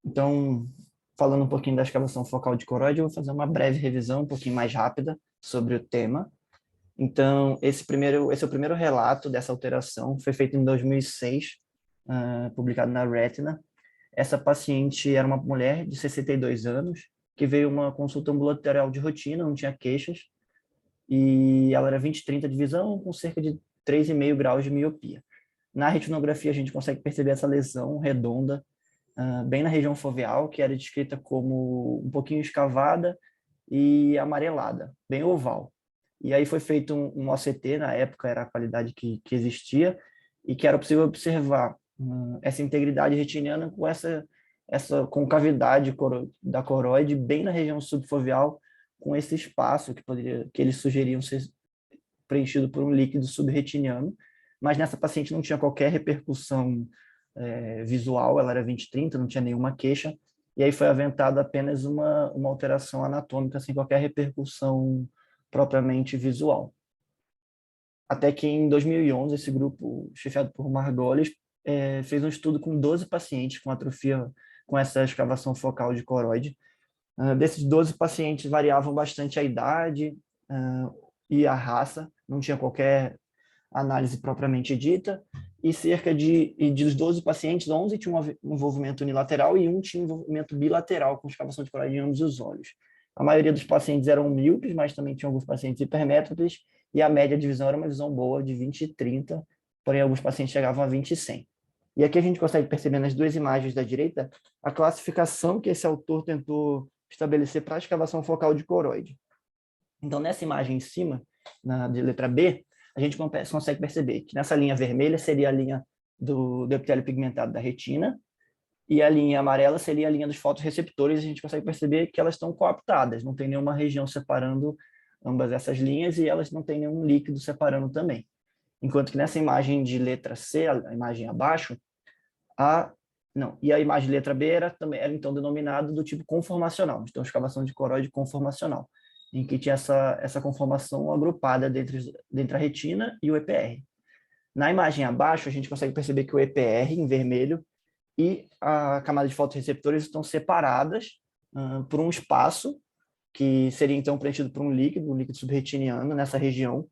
Então, falando um pouquinho da escavação focal de coroide, eu vou fazer uma breve revisão, um pouquinho mais rápida, sobre o tema. Então, esse é o primeiro relato dessa alteração, foi feito em 2006, publicado na Retina. Essa paciente era uma mulher de 62 anos, que veio uma consulta ambulatorial de rotina, não tinha queixas, e ela era 20/30 de visão, com cerca de 3,5 graus de miopia. Na retinografia, a gente consegue perceber essa lesão redonda, bem na região foveal, que era descrita como um pouquinho escavada e amarelada, bem oval. E aí foi feito um OCT, na época era a qualidade que existia, e que era possível observar essa integridade retiniana com essa essa concavidade da coroide bem na região subfoveal, com esse espaço que eles sugeriam ser preenchido por um líquido subretiniano, mas nessa paciente não tinha qualquer repercussão visual, ela era 20/30, não tinha nenhuma queixa, e aí foi aventada apenas uma alteração anatômica, sem qualquer repercussão propriamente visual. Até que em 2011, esse grupo, chefiado por Margolis, fez um estudo com 12 pacientes com atrofia, com essa escavação focal de coroide. Desses 12 pacientes variavam bastante a idade e a raça, não tinha qualquer análise propriamente dita, e dos 12 pacientes, 11 tinham um envolvimento unilateral e um tinha um envolvimento bilateral com escavação de coroide em ambos os olhos. A maioria dos pacientes eram míopes, mas também tinha alguns pacientes hipermétropes, e a média de visão era uma visão boa, de 20/30, porém alguns pacientes chegavam a 20/100. E aqui a gente consegue perceber nas duas imagens da direita a classificação que esse autor tentou estabelecer para a escavação focal de coroide. Então, nessa imagem em cima, de letra B, a gente consegue perceber que nessa linha vermelha seria a linha do epitélio pigmentado da retina, e a linha amarela seria a linha dos fotorreceptores, e a gente consegue perceber que elas estão coaptadas, não tem nenhuma região separando ambas essas linhas, e elas não têm nenhum líquido separando também. Enquanto que nessa imagem de letra C, a imagem abaixo, a imagem de letra B era então denominada do tipo conformacional, então escavação de coroide conformacional, em que tinha essa conformação agrupada dentre a retina e o EPR. Na imagem abaixo, a gente consegue perceber que o EPR, em vermelho, e a camada de fotorreceptores estão separadas por um espaço, que seria então preenchido por um líquido subretiniano nessa região,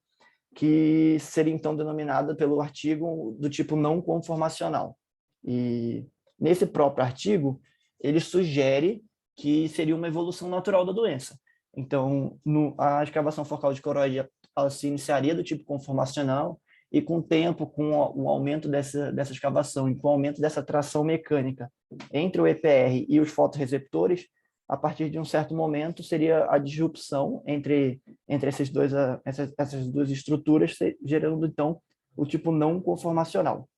que seria então denominada pelo artigo do tipo não conformacional. E nesse próprio artigo, ele sugere que seria uma evolução natural da doença. Então, a escavação focal de coroide ela se iniciaria do tipo conformacional, e com o tempo, com o aumento dessa escavação e com o aumento dessa tração mecânica entre o EPR e os fotorreceptores, a partir de um certo momento seria a disrupção entre essas duas estruturas, gerando então o tipo não conformacional.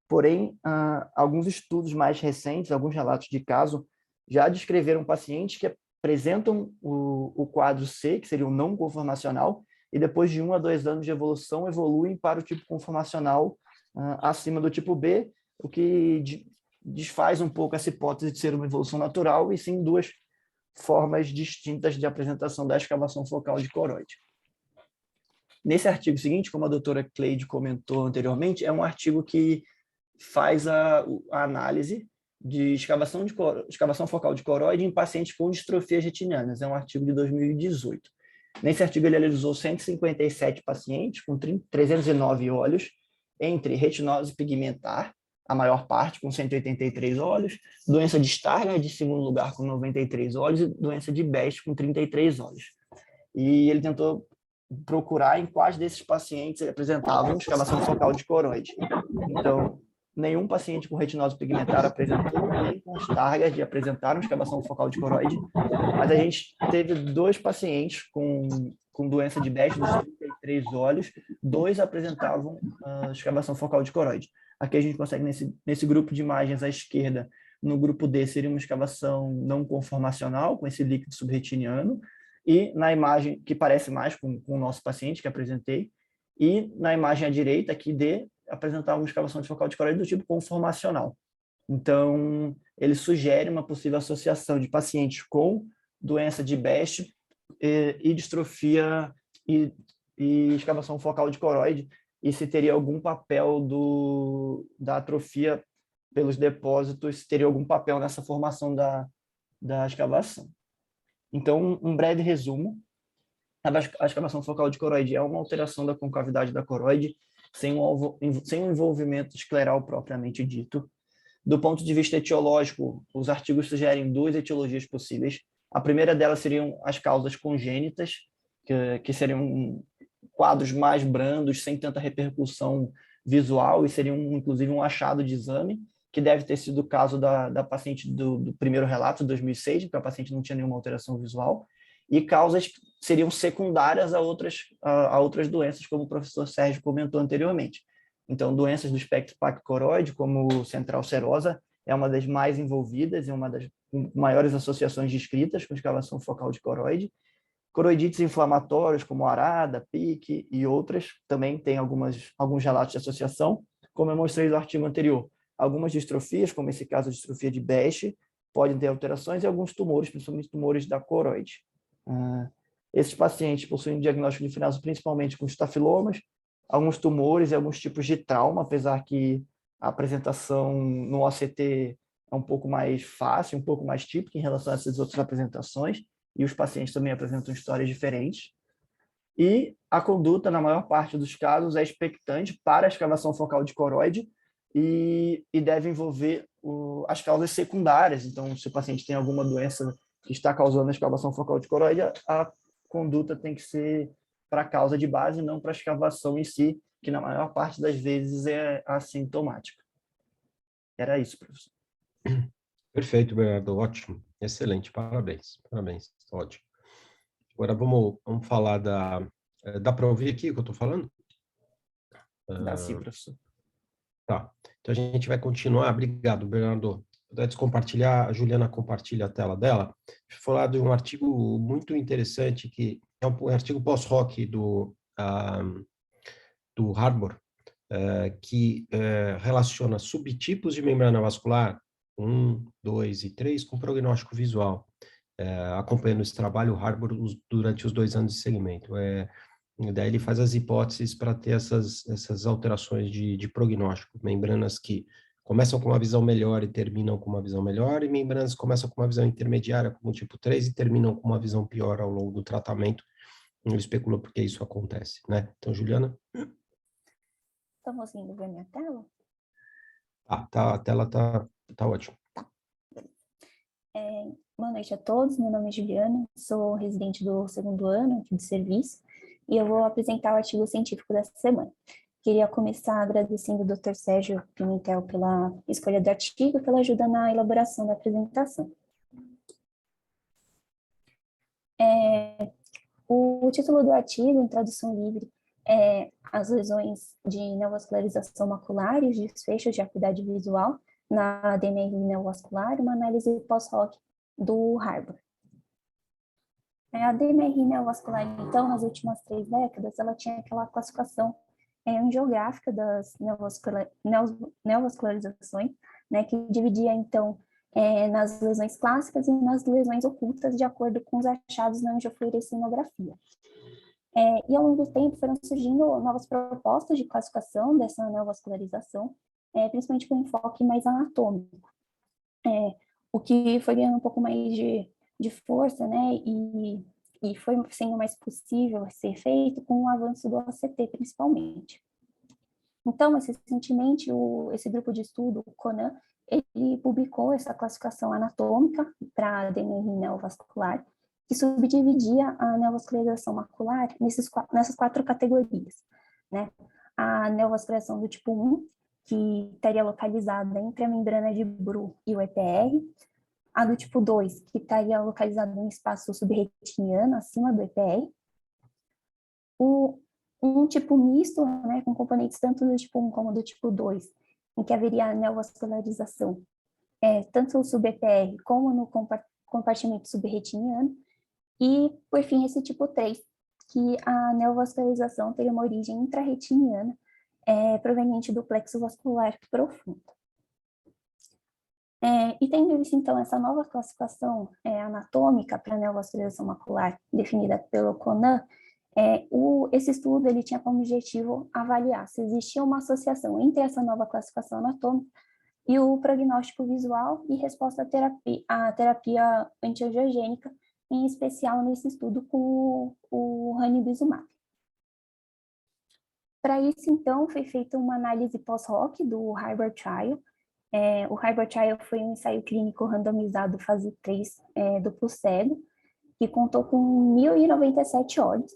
Porém, alguns estudos mais recentes, alguns relatos de caso, já descreveram pacientes que apresentam o quadro C, que seria o não conformacional, e depois de 1 a 2 anos de evolução, evoluem para o tipo conformacional acima do tipo B, o que desfaz um pouco essa hipótese de ser uma evolução natural, e sim duas formas distintas de apresentação da escavação focal de coroide. Nesse artigo seguinte, como a doutora Cleide comentou anteriormente, é um artigo que faz a análise de escavação focal de coroide em pacientes com distrofias retinianas. É um artigo de 2018. Nesse artigo, ele analisou 157 pacientes com 309 olhos, entre retinose pigmentar, a maior parte, com 183 olhos, doença de Stargardt, de segundo lugar, com 93 olhos, e doença de Best, com 33 olhos. E ele tentou procurar em quais desses pacientes apresentavam escavação focal de coroide. Então, nenhum paciente com retinose pigmentar apresentou, nem com Stargardt apresentaram escavação focal de coroide, mas a gente teve 2 pacientes com doença de Best, dos 33 olhos, 2 apresentavam escavação focal de coroide. Aqui a gente consegue, nesse grupo de imagens à esquerda, no grupo D seria uma escavação não conformacional, com esse líquido subretiniano, e na imagem que parece mais com o nosso paciente que apresentei, e na imagem à direita, aqui D, apresentava uma escavação de focal de coroide do tipo conformacional. Então, ele sugere uma possível associação de pacientes com doença de Best e distrofia e escavação focal de coroide, e se teria algum papel da atrofia pelos depósitos, se teria algum papel nessa formação da escavação. Então, um breve resumo. A escavação focal de coroide é uma alteração da concavidade da coroide, sem um envolvimento escleral propriamente dito. Do ponto de vista etiológico, os artigos sugerem 2 etiologias possíveis. A primeira delas seriam as causas congênitas, que seriam quadros mais brandos, sem tanta repercussão visual, e seriam inclusive um achado de exame, que deve ter sido o caso da paciente do primeiro relato, de 2006, porque a paciente não tinha nenhuma alteração visual, e causas que seriam secundárias a outras doenças, como o professor Sérgio comentou anteriormente. Então, doenças do espectro pachycoroide, como central serosa, é uma das mais envolvidas e uma das maiores associações descritas com escavação focal de coroide. Coroidites inflamatórios, como arada, pique e outras, também tem alguns relatos de associação, como eu mostrei no artigo anterior. Algumas distrofias, como esse caso de distrofia de Best, podem ter alterações e alguns tumores, principalmente tumores da coroide. Esses pacientes possuem diagnóstico diferenciado principalmente com estafilomas, alguns tumores e alguns tipos de trauma, apesar que a apresentação no OCT é um pouco mais fácil, um pouco mais típica em relação a essas outras apresentações, e os pacientes também apresentam histórias diferentes. E a conduta, na maior parte dos casos, é expectante para a escavação focal de coroide e deve envolver as causas secundárias. Então, se o paciente tem alguma doença que está causando a escavação focal de coroide, a conduta tem que ser para a causa de base, não para a escavação em si, que na maior parte das vezes é assintomática. Era isso, professor. Perfeito, Bernardo, ótimo, excelente, parabéns, ótimo. Agora vamos falar dá para ouvir aqui o que eu estou falando? Dá sim, professor. Tá, então a gente vai continuar, obrigado, Bernardo. Antes de compartilhar, a Juliana compartilha a tela dela. Vou falar de um artigo muito interessante, que é um artigo pós-hoc do Harbour, que relaciona subtipos de membrana vascular 1, 2 e 3 com prognóstico visual, acompanhando esse trabalho, o Harbour, durante os 2 anos de segmento. Daí ele faz as hipóteses para ter essas alterações de prognóstico, membranas que começam com uma visão melhor e terminam com uma visão melhor, e membranas que começam com uma visão intermediária, como o tipo 3, e terminam com uma visão pior ao longo do tratamento. Eu especulo porque isso acontece, né? Então, Juliana? Estão conseguindo ver minha tela? A tela tá ótima. Boa noite a todos, meu nome é Juliana, sou residente do 2º ano aqui de serviço e eu vou apresentar o artigo científico dessa semana. Queria começar agradecendo ao Dr. Sérgio Pimentel pela escolha do artigo e pela ajuda na elaboração da apresentação. O título do artigo, em tradução livre, é As lesões de neovascularização macular e os desfechos de acuidade visual na DMR neovascular, uma análise pós-hoc do Harbour. A DMR neovascular, então, nas últimas 3 décadas, ela tinha aquela classificação angiográfica das neovascularizações, né, que dividia, então, nas lesões clássicas e nas lesões ocultas, de acordo com os achados na angiofluorescinografia. E ao longo do tempo foram surgindo novas propostas de classificação dessa neovascularização, principalmente com enfoque mais anatômico, o que foi ganhando um pouco mais de força, né, e foi sendo mais possível ser feito com o avanço do OCT, principalmente. Então, recentemente, esse grupo de estudo, o Conan, ele publicou essa classificação anatômica para a DMR neovascular, que subdividia a neovascularização macular nessas 4 categorias, né? A neovascularização do tipo 1, que estaria localizada entre a membrana de Bru e o EPR, a do tipo 2, que estaria localizada no espaço subretiniano, acima do EPR, um tipo misto, né, com componentes tanto do tipo 1 como do tipo 2, em que haveria neovascularização, tanto no sub-EPR como no compartimento subretiniano, e, por fim, esse tipo 3, que a neovascularização teria uma origem intrarretiniana, proveniente do plexo vascular profundo. E tendo visto, então, essa nova classificação anatômica para a neovascularização macular, definida pelo Conan, esse estudo ele tinha como objetivo avaliar se existia uma associação entre essa nova classificação anatômica e o prognóstico visual e resposta à terapia antiangiogênica, em especial nesse estudo com o ranibizumab. Para isso, então, foi feita uma análise pós-hoc do Harbour Trial. O Harbour Trial foi um ensaio clínico randomizado fase 3 duplo cego, que contou com 1.097 olhos.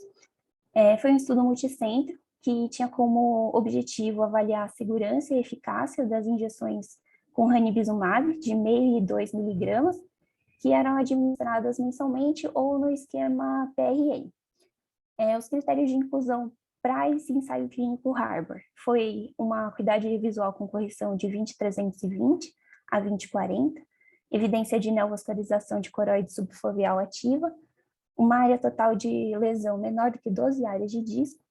Foi um estudo multicêntrico que tinha como objetivo avaliar a segurança e eficácia das injeções com ranibizumab de 0,5 e 2 miligramas, que eram administradas mensalmente ou no esquema PRN. Os critérios de inclusão para esse ensaio clínico Harbour foi uma acuidade visual com correção de 20/320, a 20/40, evidência de neovascularização de coroide subfoveal ativa, uma área total de lesão menor do que 12 áreas de disco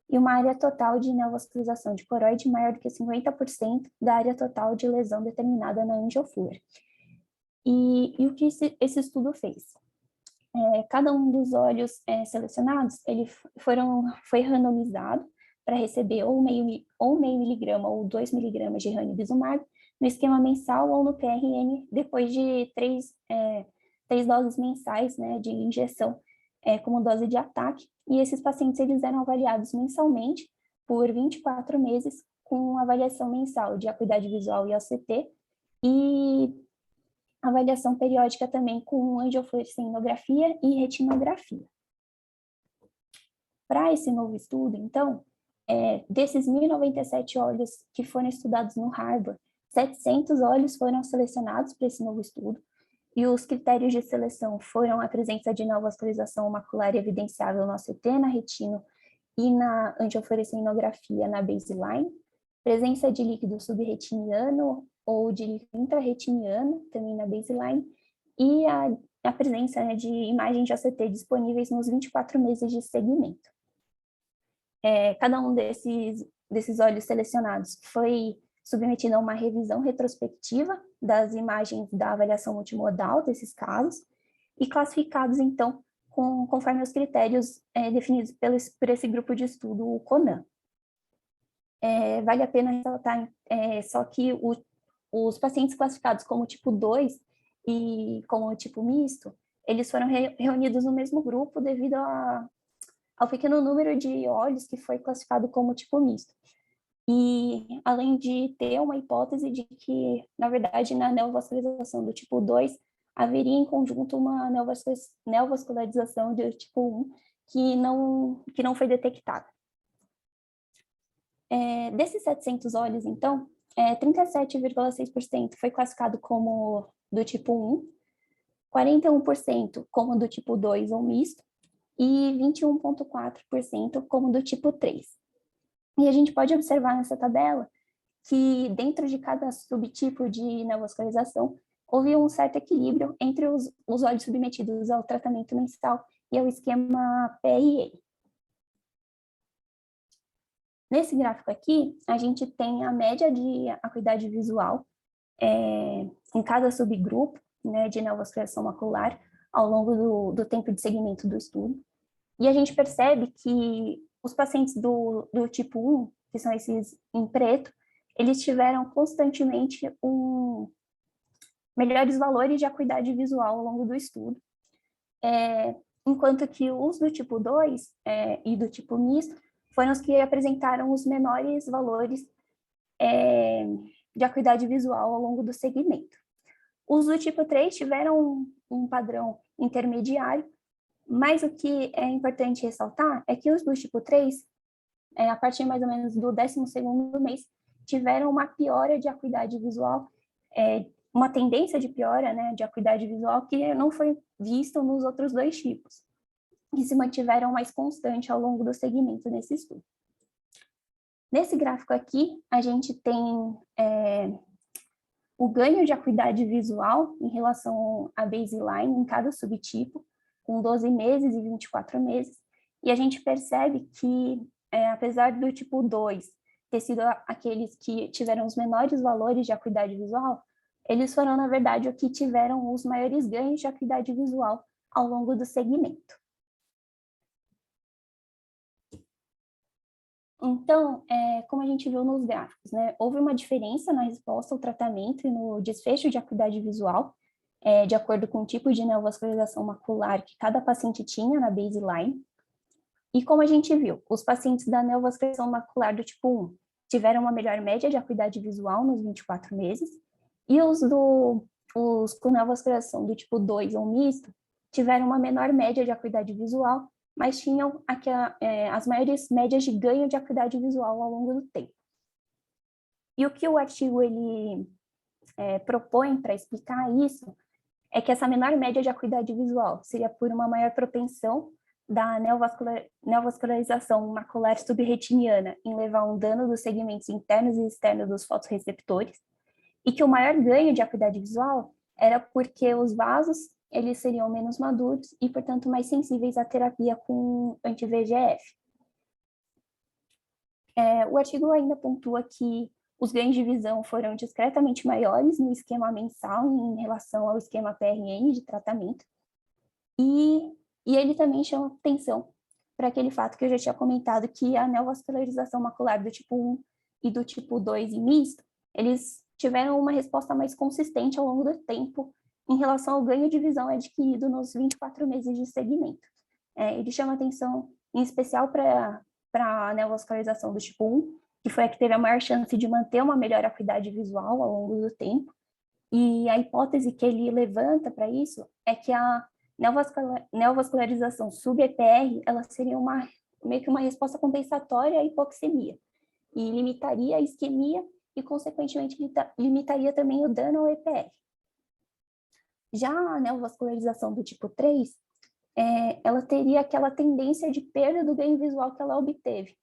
e uma área total de neovascularização de coroide maior do que 50% da área total de lesão determinada na angioflúor. E o que esse estudo fez? Cada um dos olhos selecionados, foi randomizado para receber ou meio miligrama ou 2 miligramas de ranibizumab no esquema mensal ou no PRN depois de três doses mensais, né, de injeção como dose de ataque. E esses pacientes eles eram avaliados mensalmente por 24 meses com avaliação mensal de acuidade visual e OCT e avaliação periódica também com angiofluorescenografia e retinografia. Para esse novo estudo, então, desses 1.097 olhos que foram estudados no Harvard, 700 olhos foram selecionados para esse novo estudo, e os critérios de seleção foram a presença de neovascularização macular evidenciável no OCT, na retina e na angiofluorescenografia na baseline, presença de líquido subretiniano ou de líquido intrarretiniano, também na baseline, e a presença, né, de imagens de OCT disponíveis nos 24 meses de segmento. Cada um desses olhos selecionados foi submetido a uma revisão retrospectiva das imagens da avaliação multimodal desses casos e classificados, então, conforme os critérios definidos por esse grupo de estudo, o CONAM. Vale a pena ressaltar só que os pacientes classificados como tipo 2 e como tipo misto, eles foram reunidos no mesmo grupo devido ao pequeno número de olhos que foi classificado como tipo misto. E além de ter uma hipótese de que, na verdade, na neovascularização do tipo 2, haveria em conjunto uma neovascularização do tipo 1 que não foi detectada. Desses 700 olhos, então, 37,6% foi classificado como do tipo 1, 41% como do tipo 2 ou misto, e 21,4% como do tipo 3. E a gente pode observar nessa tabela que dentro de cada subtipo de neovascularização, houve um certo equilíbrio entre os olhos submetidos ao tratamento mensal e ao esquema PRA. Nesse gráfico aqui, a gente tem a média de acuidade visual em cada subgrupo, né, de neovascularização macular ao longo do tempo de segmento do estudo. E a gente percebe que os pacientes do tipo 1, que são esses em preto, eles tiveram constantemente melhores valores de acuidade visual ao longo do estudo, enquanto que os do tipo 2 e do tipo misto foram os que apresentaram os menores valores de acuidade visual ao longo do segmento. Os do tipo 3 tiveram um padrão intermediário, mas o que é importante ressaltar é que os do tipo 3, a partir mais ou menos do 12º mês, tiveram uma piora de acuidade visual, uma tendência de piora, né, de acuidade visual que não foi vista nos outros dois tipos, que se mantiveram mais constante ao longo do segmento nesse estudo. Nesse gráfico aqui, a gente tem o ganho de acuidade visual em relação à baseline em cada subtipo, com 12 meses e 24 meses, e a gente percebe que, apesar do tipo 2 ter sido aqueles que tiveram os menores valores de acuidade visual, eles foram, na verdade, o que tiveram os maiores ganhos de acuidade visual ao longo do segmento. Então, como a gente viu nos gráficos, né, houve uma diferença na resposta ao tratamento e no desfecho de acuidade visual, de acordo com o tipo de neovascularização macular que cada paciente tinha na baseline. E como a gente viu, os pacientes da neovascularização macular do tipo 1 tiveram uma melhor média de acuidade visual nos 24 meses, e os com neovascularização do tipo 2 ou misto tiveram uma menor média de acuidade visual, mas tinham as maiores médias de ganho de acuidade visual ao longo do tempo. E o que o artigo ele propõe para explicar isso é que essa menor média de acuidade visual seria por uma maior propensão da neovascularização macular subretiniana em levar um dano dos segmentos internos e externos dos fotorreceptores, e que o maior ganho de acuidade visual era porque os vasos eles seriam menos maduros e, portanto, mais sensíveis à terapia com anti-VEGF. O artigo ainda pontua que os ganhos de visão foram discretamente maiores no esquema mensal em relação ao esquema PRN de tratamento, e ele também chama atenção para aquele fato que eu já tinha comentado, que a neovascularização macular do tipo 1 e do tipo 2 em misto, eles tiveram uma resposta mais consistente ao longo do tempo em relação ao ganho de visão adquirido nos 24 meses de segmento. Ele chama atenção, em especial, para a neovascularização do tipo 1, que foi a que teve a maior chance de manter uma melhor acuidade visual ao longo do tempo, e a hipótese que ele levanta para isso é que a neovascularização sub-EPR, ela seria meio que uma resposta compensatória à hipoxemia, e limitaria a isquemia e, consequentemente, limitaria também o dano ao EPR. Já a neovascularização do tipo 3, ela teria aquela tendência de perda do ganho visual que ela obteve.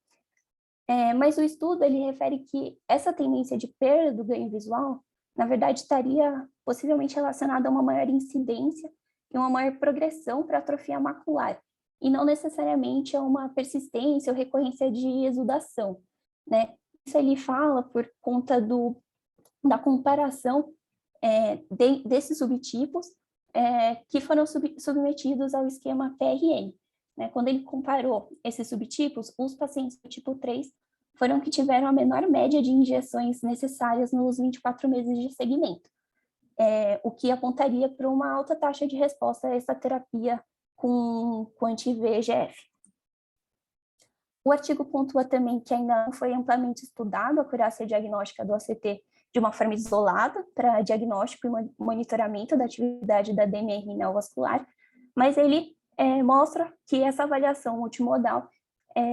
Mas o estudo ele refere que essa tendência de perda do ganho visual, na verdade, estaria possivelmente relacionada a uma maior incidência e uma maior progressão para atrofia macular, e não necessariamente a uma persistência ou recorrência de exudação, né? Isso ele fala por conta da comparação desses subtipos que foram submetidos ao esquema PRN. Né? Quando ele comparou esses subtipos, os pacientes do tipo 3 foram que tiveram a menor média de injeções necessárias nos 24 meses de segmento, o que apontaria para uma alta taxa de resposta a essa terapia com anti-VEGF. O artigo pontua também que ainda não foi amplamente estudado a acurácia diagnóstica do ACT de uma forma isolada para diagnóstico e monitoramento da atividade da DMR neovascular, mas ele mostra que essa avaliação multimodal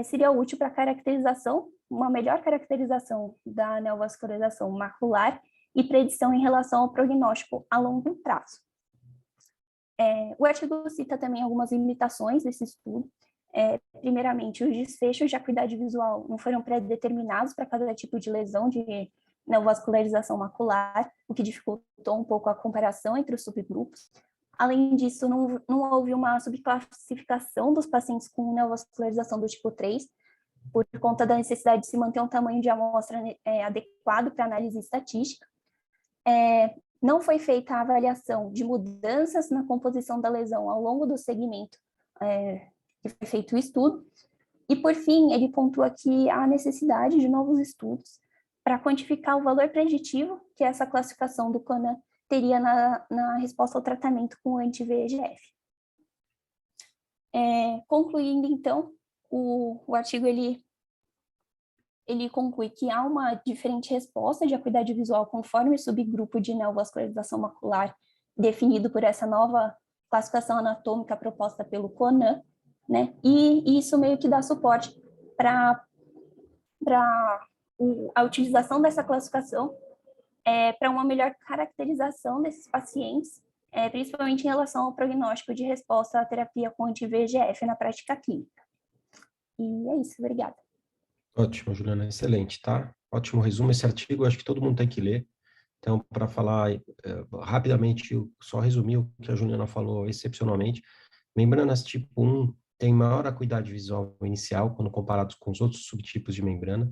seria útil para caracterização, uma melhor caracterização da neovascularização macular e predição em relação ao prognóstico a longo prazo. O artigo cita também algumas limitações desse estudo. Primeiramente, os desfechos de acuidade visual não foram pré-determinados para cada tipo de lesão de neovascularização macular, o que dificultou um pouco a comparação entre os subgrupos. Além disso, não houve uma subclassificação dos pacientes com neovascularização do tipo 3, por conta da necessidade de se manter um tamanho de amostra adequado para análise estatística. Não foi feita a avaliação de mudanças na composição da lesão ao longo do segmento que foi feito o estudo. E, por fim, ele pontua que há necessidade de novos estudos para quantificar o valor preditivo que essa classificação do Conan teria na resposta ao tratamento com anti-VEGF. Concluindo, então, o artigo ele conclui que há uma diferente resposta de acuidade visual conforme o subgrupo de neovascularização macular definido por essa nova classificação anatômica proposta pelo Conan, né? E isso meio que dá suporte para a utilização dessa classificação para uma melhor caracterização desses pacientes, principalmente em relação ao prognóstico de resposta à terapia com anti-VEGF na prática clínica. E é isso, obrigada. Ótimo, Juliana, excelente, tá? Ótimo resumo, esse artigo eu acho que todo mundo tem que ler. Então, para falar rapidamente, só resumir o que a Juliana falou excepcionalmente, membranas tipo 1 têm maior acuidade visual inicial quando comparados com os outros subtipos de membrana,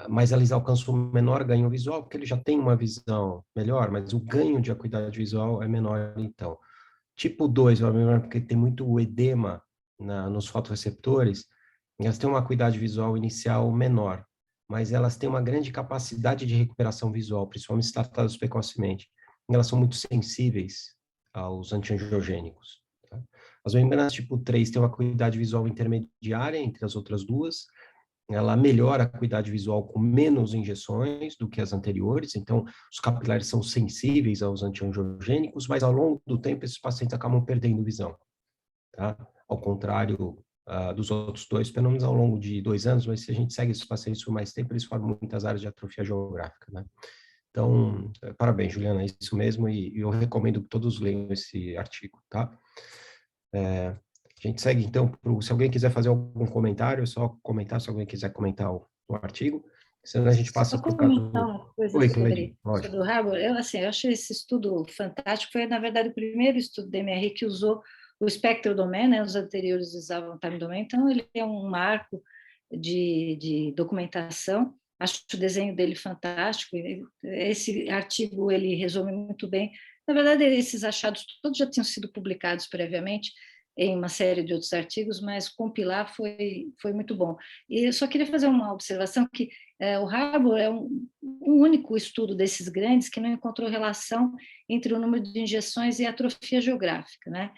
mas eles alcançam um menor ganho visual, porque ele já tem uma visão melhor, mas o ganho de acuidade visual é menor, então. Tipo 2, porque tem muito edema nos fotorreceptores, elas têm uma acuidade visual inicial menor, mas elas têm uma grande capacidade de recuperação visual, principalmente se tratadas precocemente. Elas são muito sensíveis aos antiangiogênicos. Tá? As membranas tipo 3 têm uma acuidade visual intermediária entre as outras duas, ela melhora a acuidade visual com menos injeções do que as anteriores, então os capilares são sensíveis aos antiangiogênicos, mas ao longo do tempo esses pacientes acabam perdendo visão, tá? Ao contrário dos outros dois, pelo menos ao longo de 2 anos, mas se a gente segue esses pacientes por mais tempo, eles formam muitas áreas de atrofia geográfica, né? Então, parabéns, Juliana, é isso mesmo, e eu recomendo que todos leiam esse artigo, tá? A gente segue, então, se alguém quiser fazer algum comentário, é só comentar, se alguém quiser comentar o artigo. Senão a gente passa Só para o caso... comentar uma coisa Oi, sobre, Cleide, lógico. sobre o Harbour. Eu achei esse estudo fantástico. Foi, na verdade, o primeiro estudo da MRI que usou o Spectral Domain, né? Os anteriores usavam o Time Domain. Então, ele é um marco de documentação. Acho o desenho dele fantástico. Esse artigo, ele resume muito bem. Na verdade, esses achados todos já tinham sido publicados previamente em uma série de outros artigos, mas compilar foi muito bom. E eu só queria fazer uma observação que o Harbour é um único estudo desses grandes que não encontrou relação entre o número de injeções e a atrofia geográfica, né?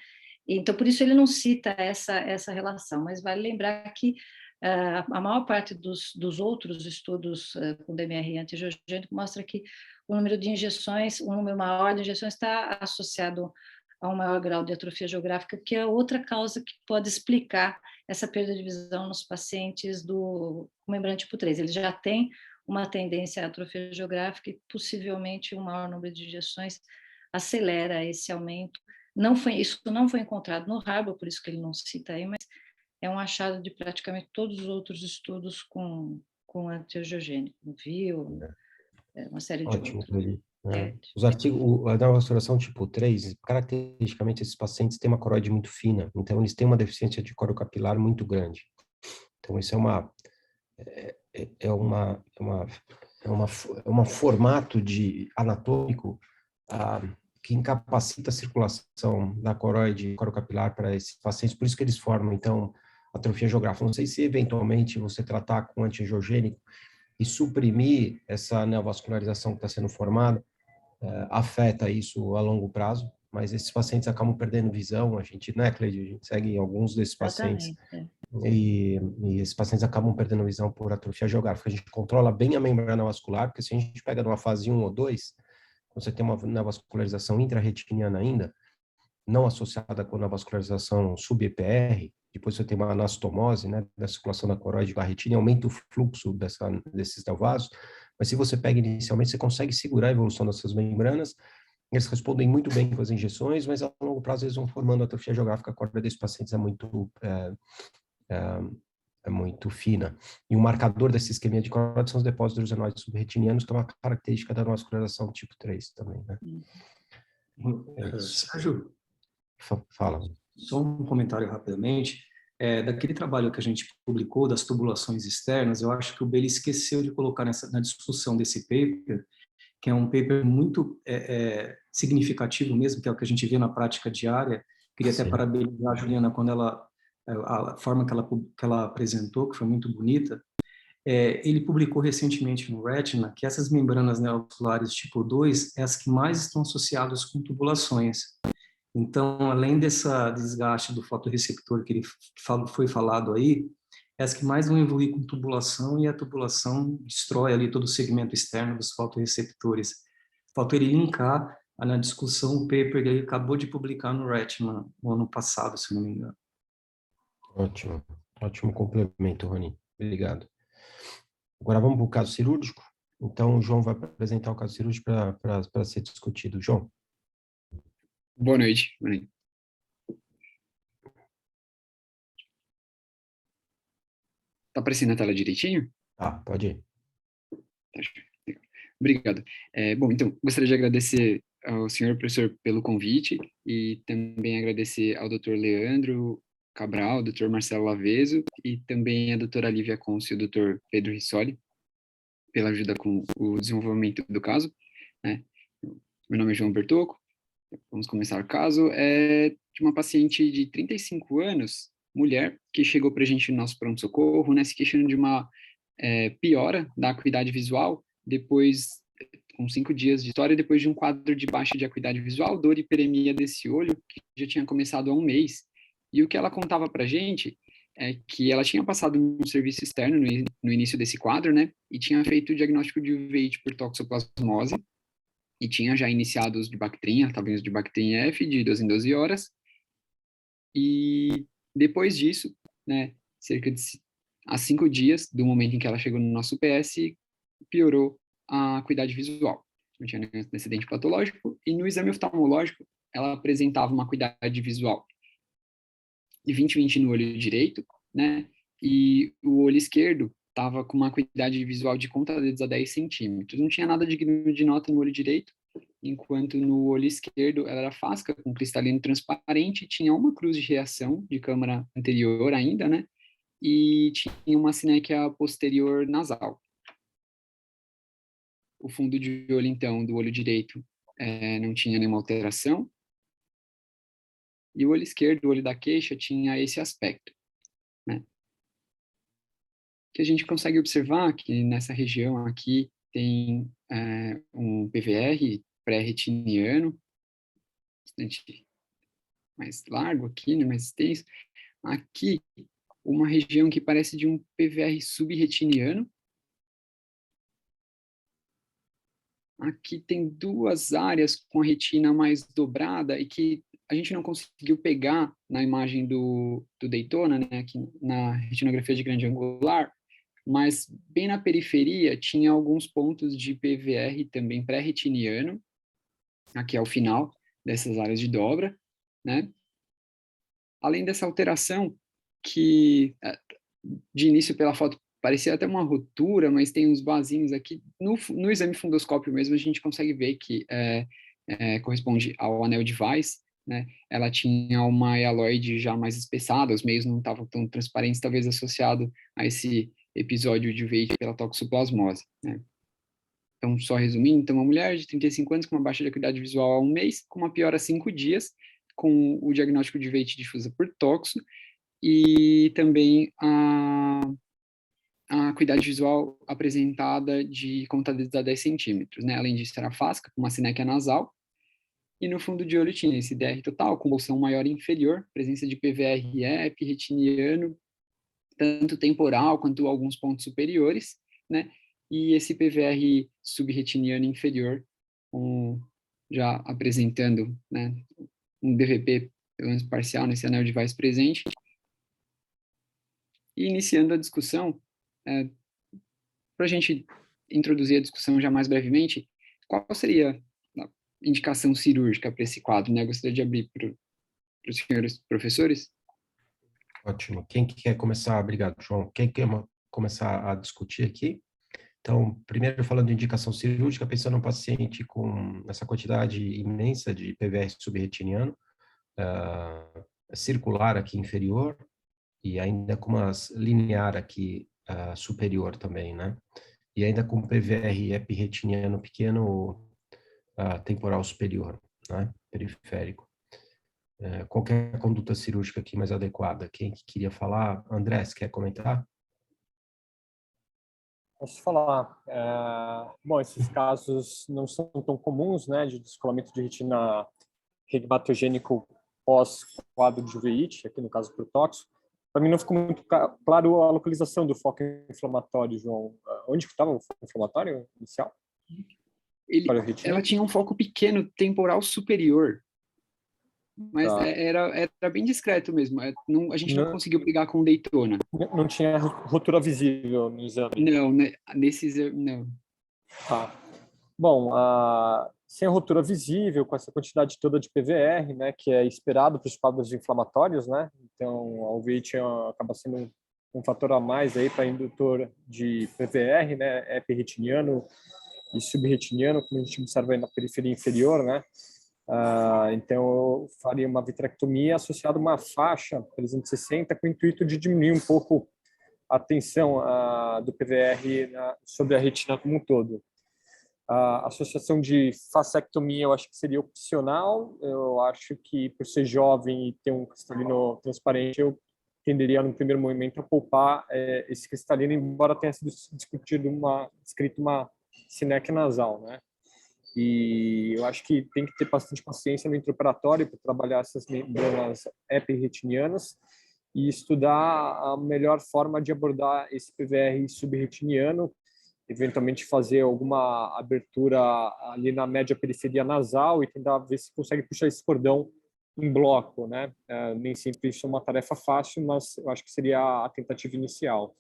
Então, por isso ele não cita essa relação, mas vale lembrar que a maior parte dos outros estudos com DMR antiangiogênico mostra que o número de injeções, o número maior de injeções está associado a um maior grau de atrofia geográfica, que é outra causa que pode explicar essa perda de visão nos pacientes com membrana tipo 3. Eles já têm uma tendência à atrofia geográfica e possivelmente um maior número de injeções acelera esse aumento. Isso não foi encontrado no Harbour, por isso que ele não cita aí, mas é um achado de praticamente todos os outros estudos com antiangiogênico, VIO, uma série de Ótimo, outros. Cleide. Os artigos, a neovascularização tipo 3, caracteristicamente, esses pacientes têm uma coroide muito fina, então eles têm uma deficiência de coro capilar muito grande. Então, isso é uma formato anatômico que incapacita a circulação da coroide corocapilar para esses pacientes, por isso que eles formam, então, atrofia geográfica. Não sei se, eventualmente, você tratar com antiangiogênico e suprimir essa neovascularização que está sendo formada, afeta isso a longo prazo, mas esses pacientes acabam perdendo visão, a gente, né, Cleide, a gente segue alguns desses pacientes, e esses pacientes acabam perdendo visão por atrofia geográfica. A gente controla bem a membrana vascular, porque se a gente pega numa fase 1 ou 2, você tem uma neovascularização intrarretiniana ainda, não associada com a vascularização sub-EPR, depois você tem uma anastomose, né, da circulação da coroide da retina, aumenta o fluxo desses neovasos, mas se você pega inicialmente, você consegue segurar a evolução dessas membranas, eles respondem muito bem com as injeções, mas a longo prazo eles vão formando atrofia geográfica, a corda desses pacientes é muito fina. E o marcador dessa isquemia de coroide são os depósitos erosinoides subretinianos, que é uma característica da vascularização tipo 3 também, né? Sérgio, fala. Só um comentário rapidamente. Daquele trabalho que a gente publicou das tubulações externas, eu acho que o Bailey esqueceu de colocar na discussão desse paper, que é um paper muito significativo mesmo, que é o que a gente vê na prática diária. Queria até parabenizar a Juliana quando a forma que ela apresentou, que foi muito bonita. Ele publicou recentemente no Retina que essas membranas neovasculares tipo 2 é as que mais estão associadas com tubulações. Então, além dessa desgaste do fotorreceptor que foi falado aí, é as que mais vão evoluir com tubulação, e a tubulação destrói ali todo o segmento externo dos fotorreceptores. Faltou ele linkar na discussão o paper que ele acabou de publicar no Retina no ano passado, se não me engano. Ótimo complemento, Rony. Obrigado. Agora vamos para o caso cirúrgico. Então, o João vai apresentar o caso cirúrgico para ser discutido. João. Boa noite. Tá aparecendo na tela direitinho? Pode ir. Obrigado. Bom, então, gostaria de agradecer ao senhor professor pelo convite e também agradecer ao Dr. Leandro Cabral, Dr. Marcelo Laveso e também a doutora Lívia Conce e o Dr. Pedro Rissoli pela ajuda com o desenvolvimento do caso, né? Meu nome é João Bertocco. Vamos começar o caso. É de uma paciente de 35 anos, mulher, que chegou para a gente no nosso pronto-socorro, né, se queixando de uma piora da acuidade visual, depois, com 5 dias de história, depois de um quadro de baixa de acuidade visual, dor e hiperemia desse olho, que já tinha começado há um mês. E o que ela contava para a gente é que ela tinha passado um serviço externo no início desse quadro, né, e tinha feito o diagnóstico de uveíte por toxoplasmose, e tinha já iniciado os de Bactrim, tabelas de Bactrim F, de 12 em 12 horas, e depois disso, né, há 5 dias do momento em que ela chegou no nosso PS, piorou a acuidade visual. Não tinha nenhum antecedente patológico, e no exame oftalmológico, ela apresentava uma acuidade visual de 20/20 no olho direito, né, e o olho esquerdo estava com uma acuidade visual de conta-dedos a 10 centímetros. Não tinha nada digno de nota no olho direito, enquanto no olho esquerdo ela era fásca, com cristalino transparente, tinha uma cruz de reação de câmara anterior ainda, né? E tinha uma sinéquia posterior nasal. O fundo de olho, então, do olho direito não tinha nenhuma alteração. E o olho esquerdo, o olho da queixa, tinha esse aspecto, né? Que a gente consegue observar que nessa região aqui tem um PVR pré-retiniano, bastante mais largo aqui, né, mais extenso. Aqui, uma região que parece de um PVR subretiniano. Aqui tem duas áreas com a retina mais dobrada e que a gente não conseguiu pegar na imagem do Daytona, né, aqui na retinografia de grande angular, mas bem na periferia tinha alguns pontos de PVR também pré-retiniano, aqui ao final dessas áreas de dobra, né? Além dessa alteração que, de início pela foto, parecia até uma rotura, mas tem uns vasinhos aqui. No exame fundoscópio mesmo, a gente consegue ver que corresponde ao anel de Weiss, né? Ela tinha uma hialoide já mais espessada, os meios não estavam tão transparentes, talvez associado a esse episódio de uveíte pela toxoplasmose, né? Então, só resumindo, então, uma mulher de 35 anos com uma baixa de acuidade visual há 1 mês, com uma piora há 5 dias, com o diagnóstico de uveíte difusa por toxo, e também a acuidade visual apresentada de conta-dedos a 10 centímetros, né? Além disso, era fásca, com uma sinéquia nasal, e no fundo de olho tinha esse DR total, com bolsão maior e inferior, presença de PVR-EP retiniano, tanto temporal quanto alguns pontos superiores, né? E esse PVR subretiniano inferior, já apresentando, né, um DVP, pelo menos parcial, nesse anel de Weiss presente. E iniciando a discussão, para a gente introduzir a discussão já mais brevemente, qual seria a indicação cirúrgica para esse quadro, né? Eu gostaria de abrir para os senhores professores. Ótimo. Quem que quer começar? Obrigado, João. Quem quer começar a discutir aqui? Então, primeiro falando de indicação cirúrgica, pensando num paciente com essa quantidade imensa de PVR subretiniano, circular aqui inferior e ainda com uma linear aqui superior também, né? E ainda com PVR epirretiniano pequeno temporal superior, né? Periférico. Qualquer conduta cirúrgica aqui mais adequada? Quem que queria falar? André, você quer comentar? Posso falar. Bom, esses casos não são tão comuns, né, de descolamento de retina regmatogênico pós-quadro de uveíte, aqui no caso por toxo. Para mim não ficou muito claro a localização do foco inflamatório, João. Onde que estava o foco inflamatório inicial? Ela tinha um foco pequeno, temporal superior, mas Tá. era bem discreto mesmo. A gente não conseguiu pegar com Daytona. Não tinha rotura visível no exame? Não, nesse exame, não. Tá. Bom, sem rotura visível, com essa quantidade toda de PVR, né, que é esperado para os quadros inflamatórios, né? Então, a uveíte acaba sendo um fator a mais aí para indutor de PVR, né, epirretiniano e subretiniano, como a gente observa aí na periferia inferior, né? Então, eu faria uma vitrectomia associada a uma faixa 360 com o intuito de diminuir um pouco a tensão do PVR sobre a retina como um todo. A associação de fasectomia eu acho que seria opcional. Eu acho que, por ser jovem e ter um cristalino transparente, eu tenderia, no primeiro momento, a poupar esse cristalino, embora tenha sido descrito uma sinéquia nasal, né? E eu acho que tem que ter bastante paciência no intraoperatório para trabalhar essas membranas epirretinianas e estudar a melhor forma de abordar esse PVR subretiniano, eventualmente fazer alguma abertura ali na média periferia nasal e tentar ver se consegue puxar esse cordão em bloco, né? Nem sempre isso é uma tarefa fácil, mas eu acho que seria a tentativa inicial.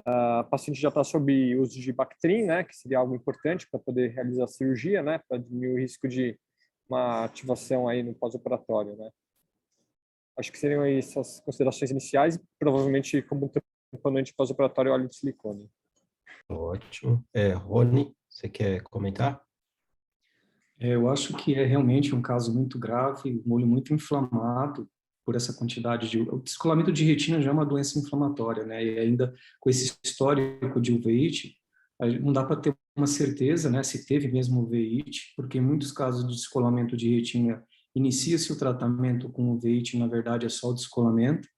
O paciente já está sob uso de Bactrim, né? Que seria algo importante para poder realizar a cirurgia, né? Para diminuir o risco de uma ativação aí no pós-operatório, né? Acho que seriam essas considerações iniciais e provavelmente como componente pós-operatório óleo de silicone. Ótimo. Rony, você quer comentar? Eu acho que é realmente um caso muito grave, um olho muito inflamado por essa quantidade de... O descolamento de retina já é uma doença inflamatória, né? E ainda com esse histórico de uveíte, não dá para ter uma certeza, né, se teve mesmo uveíte, porque em muitos casos de descolamento de retina inicia-se o tratamento com uveíte, na verdade é só o descolamento.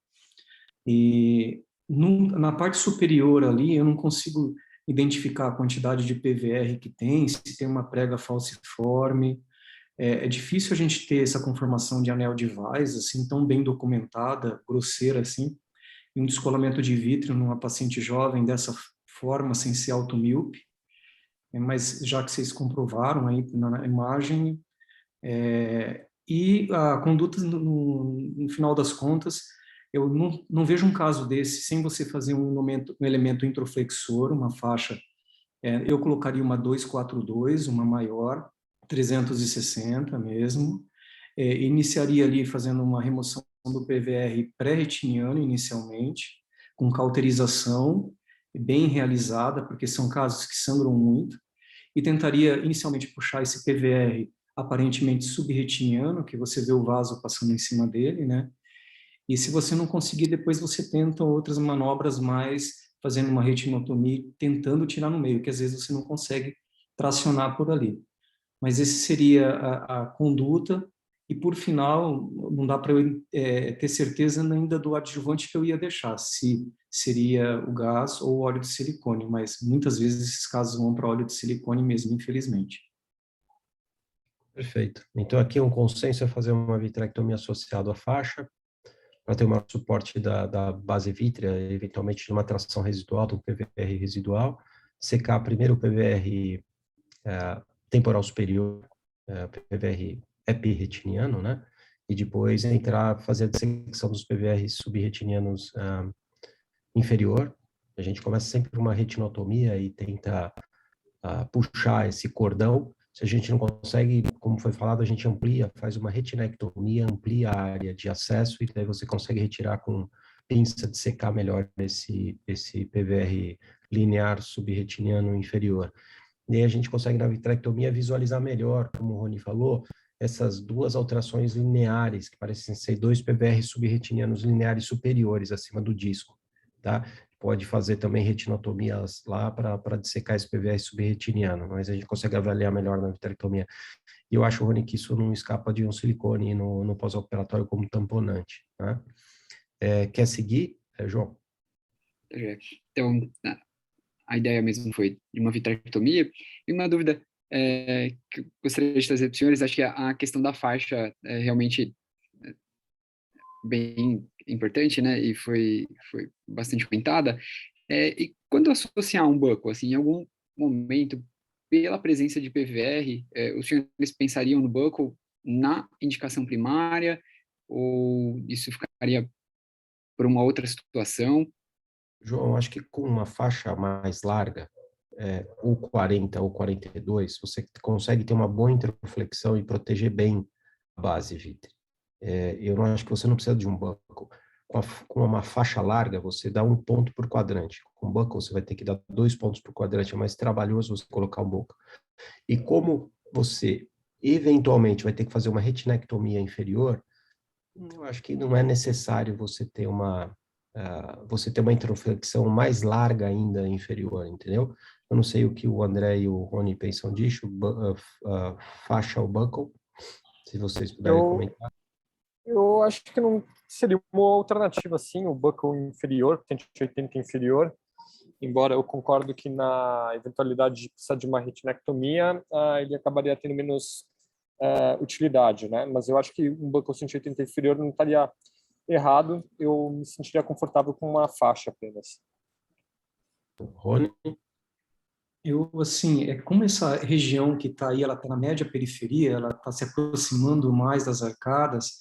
E na parte superior ali, eu não consigo identificar a quantidade de PVR que tem, se tem uma prega falciforme. É difícil a gente ter essa conformação de anel de Weiss, assim, tão bem documentada, grosseira assim, e um descolamento de vítreo numa paciente jovem dessa forma, sem ser automíope. Mas já que vocês comprovaram aí na imagem, e a conduta, no final das contas, eu não vejo um caso desse sem você fazer um elemento introflexor, uma faixa. Eu colocaria uma 242, uma maior, 360 mesmo. Iniciaria ali fazendo uma remoção do PVR pré-retiniano inicialmente, com cauterização bem realizada, porque são casos que sangram muito, e tentaria inicialmente puxar esse PVR aparentemente subretiniano, que você vê o vaso passando em cima dele, né? E se você não conseguir, depois você tenta outras manobras mais, fazendo uma retinotomia, tentando tirar no meio, que às vezes você não consegue tracionar por ali. Mas esse seria a conduta, e por final, não dá para eu ter certeza ainda do adjuvante que eu ia deixar, se seria o gás ou o óleo de silicone, mas muitas vezes esses casos vão para óleo de silicone mesmo, infelizmente. Perfeito. Então, aqui um consenso é fazer uma vitrectomia associada à faixa, para ter um suporte da base vítrea, eventualmente de uma tração residual, do PVR residual, secar primeiro o PVR temporal superior, PVR epirretiniano, né? E depois fazer a dissecção dos PVR subretinianos inferior. A gente começa sempre por uma retinotomia e tenta puxar esse cordão. Se a gente não consegue, como foi falado, a gente amplia, faz uma retinectomia, amplia a área de acesso e daí você consegue retirar com pinça de secar melhor esse PVR linear subretiniano inferior. E aí a gente consegue, na vitrectomia, visualizar melhor, como o Rony falou, essas duas alterações lineares, que parecem ser dois PVR subretinianos lineares superiores acima do disco, tá? Pode fazer também retinotomias lá para dissecar esse PVR subretiniano, mas a gente consegue avaliar melhor na vitrectomia. E eu acho, Rony, que isso não escapa de um silicone no pós-operatório como tamponante, tá? Quer seguir, João? Então, a ideia mesmo foi de uma vitrectomia. E uma dúvida que eu gostaria de trazer para os senhores, acho que a questão da faixa é realmente bem importante, né? E foi bastante comentada. E quando associar um buccal, assim, em algum momento, pela presença de PVR, os senhores pensariam no buccal na indicação primária ou isso ficaria por uma outra situação? João, acho que com uma faixa mais larga, ou 40 ou 42, você consegue ter uma boa introflexão e proteger bem a base vítrea. Eu não acho que você não precisa de um buccal. Com uma faixa larga, você dá 1 ponto por quadrante. Com buccal, você vai ter que dar 2 pontos por quadrante. É mais trabalhoso você colocar um buccal. E como você, eventualmente, vai ter que fazer uma retinectomia inferior, eu acho que não é necessário você ter uma introflexão mais larga ainda inferior, entendeu? Eu não sei o que o André e o Rony pensam disso, faixa ou buccal, se vocês puderem comentar. Eu acho que não seria uma alternativa, assim, o buccal inferior, 180 inferior, embora eu concordo que na eventualidade de precisar de uma retinectomia, ele acabaria tendo menos utilidade, né? Mas eu acho que um buccal 180 inferior não estaria errado, eu me sentiria confortável com uma faixa apenas. Rony? Assim, como essa região que está aí, ela está na média periferia, ela está se aproximando mais das arcadas,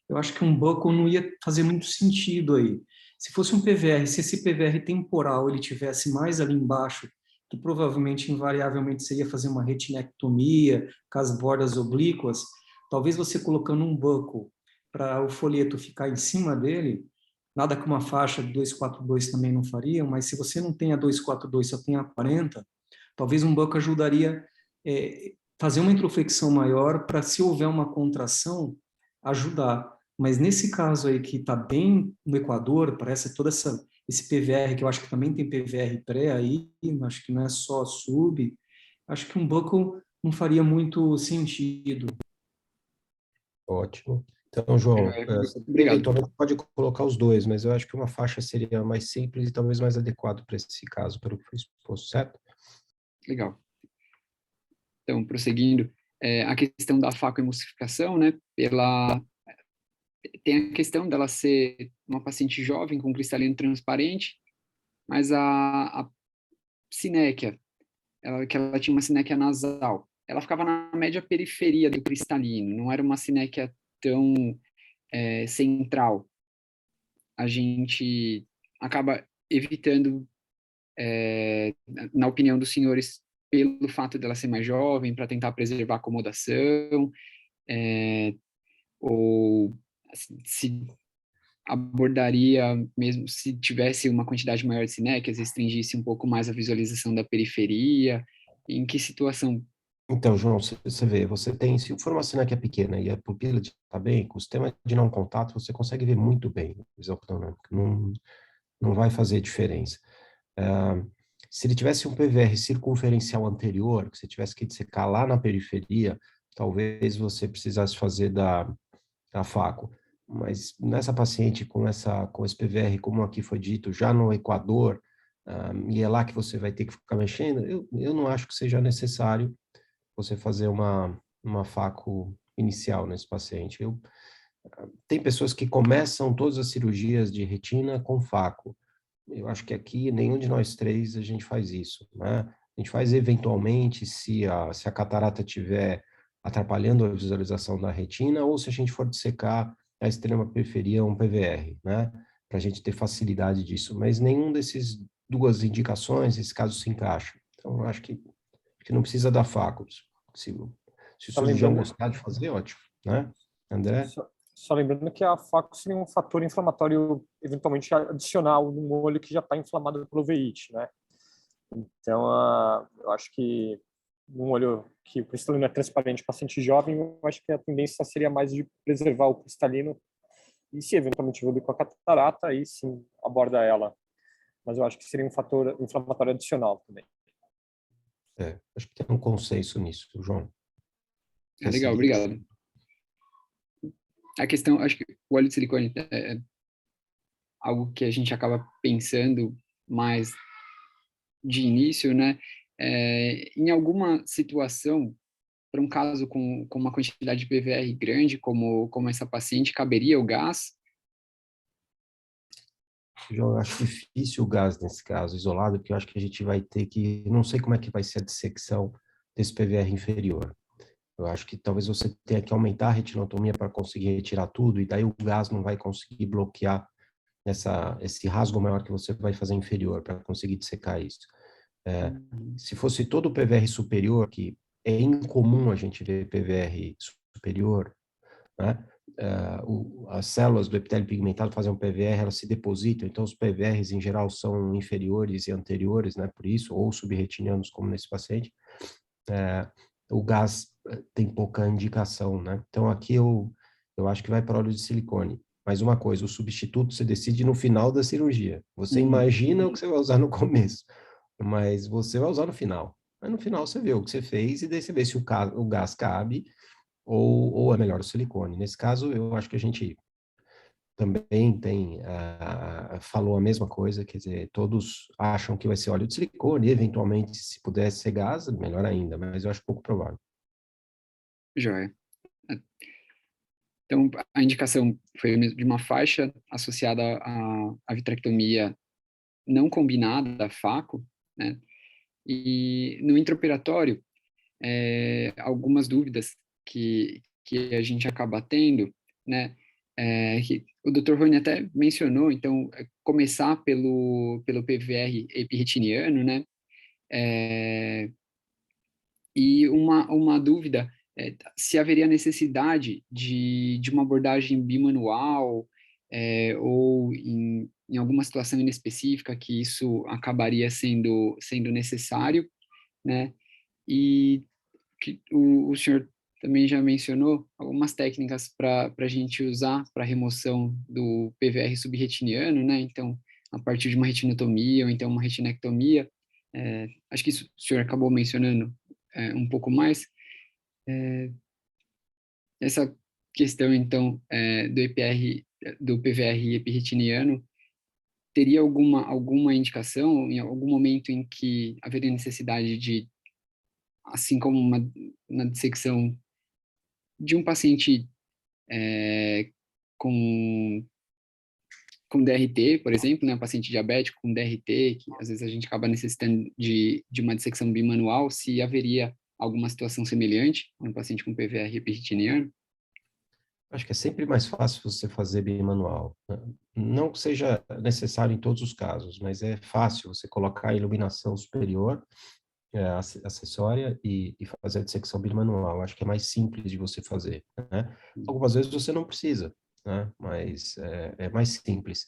eu acho que um buccal não ia fazer muito sentido aí. Se fosse um PVR, se esse PVR temporal ele tivesse mais ali embaixo, que provavelmente, invariavelmente, você ia fazer uma retinectomia com as bordas oblíquas, talvez você colocando um buccal para o folheto ficar em cima dele, nada que uma faixa de 242 também não faria, mas se você não tem a 242, só tem a 40, talvez um buckle ajudaria fazer uma introflexão maior para, se houver uma contração, ajudar. Mas nesse caso aí que está bem no equador, parece todo esse PVR, que eu acho que também tem PVR pré aí, acho que não é só sub, acho que um buckle não faria muito sentido. Ótimo. Então, João, Obrigado. eventualmente pode colocar os dois, mas eu acho que uma faixa seria mais simples e talvez mais adequado para esse caso, pelo que foi exposto, certo? Legal. Então, prosseguindo, a questão da facoemulsificação, né, tem a questão dela ser uma paciente jovem com cristalino transparente, mas a sinéquia, que ela tinha uma sinéquia nasal, ela ficava na média periferia do cristalino, não era uma sinéquia tão central. A gente acaba evitando, na opinião dos senhores, pelo fato dela ser mais jovem, para tentar preservar a acomodação, ou assim, se abordaria, mesmo se tivesse uma quantidade maior de sinéquias, restringisse um pouco mais a visualização da periferia, em que situação? Então, João, você vê, você tem, se for uma sinéquia pequena e a pupila está bem, com o sistema de não contato, você consegue ver muito bem a visão panorâmica, não vai fazer diferença. Se ele tivesse um PVR circunferencial anterior, que você tivesse que dissecar lá na periferia, talvez você precisasse fazer da faco. Mas nessa paciente com esse PVR, como aqui foi dito, já no Equador, e é lá que você vai ter que ficar mexendo, eu não acho que seja necessário você fazer uma faco inicial nesse paciente. Tem pessoas que começam todas as cirurgias de retina com faco. Eu acho que aqui, nenhum de nós três, a gente faz isso, né? A gente faz eventualmente se a catarata estiver atrapalhando a visualização da retina ou se a gente for dissecar a extrema periferia, um PVR, né? Para a gente ter facilidade disso. Mas nenhum desses duas indicações, esse caso se encaixa. Então, eu acho que não precisa dar facos. Se o cirurgião gostar de fazer, ótimo, né? André? Só lembrando que a faco seria um fator inflamatório eventualmente adicional num olho que já está inflamado pelo uveites, né? Então, eu acho que num olho que o cristalino é transparente, paciente jovem, eu acho que a tendência seria mais de preservar o cristalino e se eventualmente evoluir com a catarata, aí sim aborda ela. Mas eu acho que seria um fator inflamatório adicional também. Acho que tem um consenso nisso, João. Legal, obrigado. A questão, acho que o óleo de silicone é algo que a gente acaba pensando mais de início, né? Em alguma situação, para um caso com uma quantidade de PVR grande, como essa paciente, caberia o gás? Eu acho difícil o gás nesse caso, isolado, porque eu acho que a gente vai ter que... Não sei como é que vai ser a dissecção desse PVR inferior. Eu acho que talvez você tenha que aumentar a retinotomia para conseguir retirar tudo, e daí o gás não vai conseguir bloquear esse rasgo maior que você vai fazer inferior para conseguir dissecar isso. Se fosse todo o PVR superior, que é incomum a gente ver PVR superior, né? As células do epitélio pigmentado fazem um PVR, elas se depositam, então os PVRs em geral são inferiores e anteriores, né? Por isso, ou subretinianos, como nesse paciente. O gás tem pouca indicação, né? Então aqui eu acho que vai para óleo de silicone. Mas uma coisa, o substituto você decide no final da cirurgia. Você imagina o que você vai usar no começo, mas você vai usar no final. Mas no final você vê o que você fez e daí você vê se o gás cabe ou é melhor o silicone. Nesse caso, eu acho que a gente também falou a mesma coisa, quer dizer, todos acham que vai ser óleo de silicone, e eventualmente, se pudesse ser gás, melhor ainda, mas eu acho pouco provável. Joia. Então, a indicação foi de uma faixa associada à vitrectomia não combinada, FACO, né? E no intraoperatório, algumas dúvidas que a gente acaba tendo, né? Que o Dr. Rony até mencionou, então, começar pelo PVR epirretiniano, né? E uma dúvida, se haveria necessidade de uma abordagem bimanual, ou em alguma situação inespecífica que isso acabaria sendo necessário, né? E que o senhor também já mencionou algumas técnicas para a gente usar para remoção do PVR subretiniano, né? Então, a partir de uma retinotomia ou então uma retinectomia, acho que isso o senhor acabou mencionando um pouco mais. Essa questão, então, do PVR epirretiniano, teria alguma indicação, em algum momento em que haveria necessidade de, assim como na dissecção de um paciente com DRT, por exemplo, né, um paciente diabético com DRT, que às vezes a gente acaba necessitando de uma dissecção bimanual, se haveria alguma situação semelhante no paciente com PVR epirretiniano? Acho que é sempre mais fácil você fazer bimanual, né? Não que seja necessário em todos os casos, mas é fácil você colocar a iluminação superior, acessória, e fazer a dissecção bimanual. Acho que é mais simples de você fazer, né? Algumas vezes você não precisa, né? Mas é mais simples.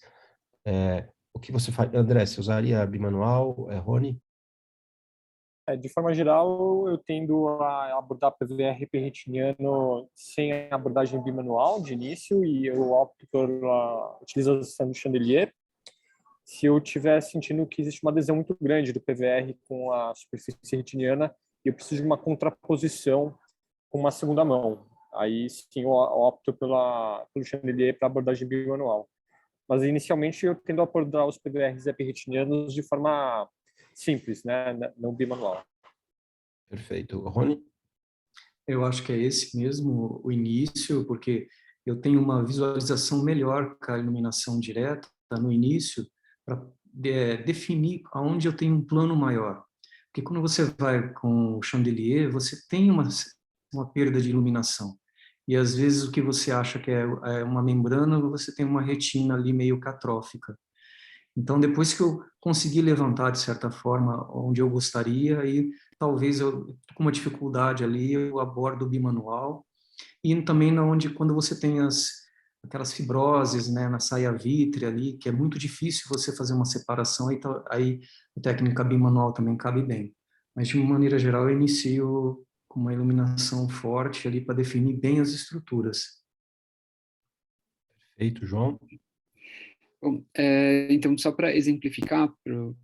O que você faz, André, você usaria bimanual, Rony? De forma geral, eu tendo a abordar PVR hiperretiniano sem abordagem bimanual de início, e eu opto pela utilização do chandelier se eu estiver sentindo que existe uma adesão muito grande do PVR com a superfície retiniana e eu preciso de uma contraposição com uma segunda mão. Aí sim eu opto pelo chandelier para abordagem bimanual. Mas inicialmente eu tendo a abordar os PVRs epirretinianos de forma simples, né, não bimanual. Perfeito. Rony? Eu acho que é esse mesmo o início, porque eu tenho uma visualização melhor com a iluminação direta no início, para definir aonde eu tenho um plano maior. Porque quando você vai com o chandelier, você tem uma perda de iluminação. E às vezes o que você acha que é uma membrana, você tem uma retina ali meio catrófica. Então, depois que eu consegui levantar, de certa forma, onde eu gostaria, aí talvez eu, com uma dificuldade ali, eu abordo o bimanual. E também onde, quando você tem aquelas fibroses, né, na saia vítrea ali, que é muito difícil você fazer uma separação, aí a técnica bimanual também cabe bem. Mas, de uma maneira geral, eu inicio com uma iluminação forte ali para definir bem as estruturas. Perfeito, João? Bom, então, só para exemplificar para o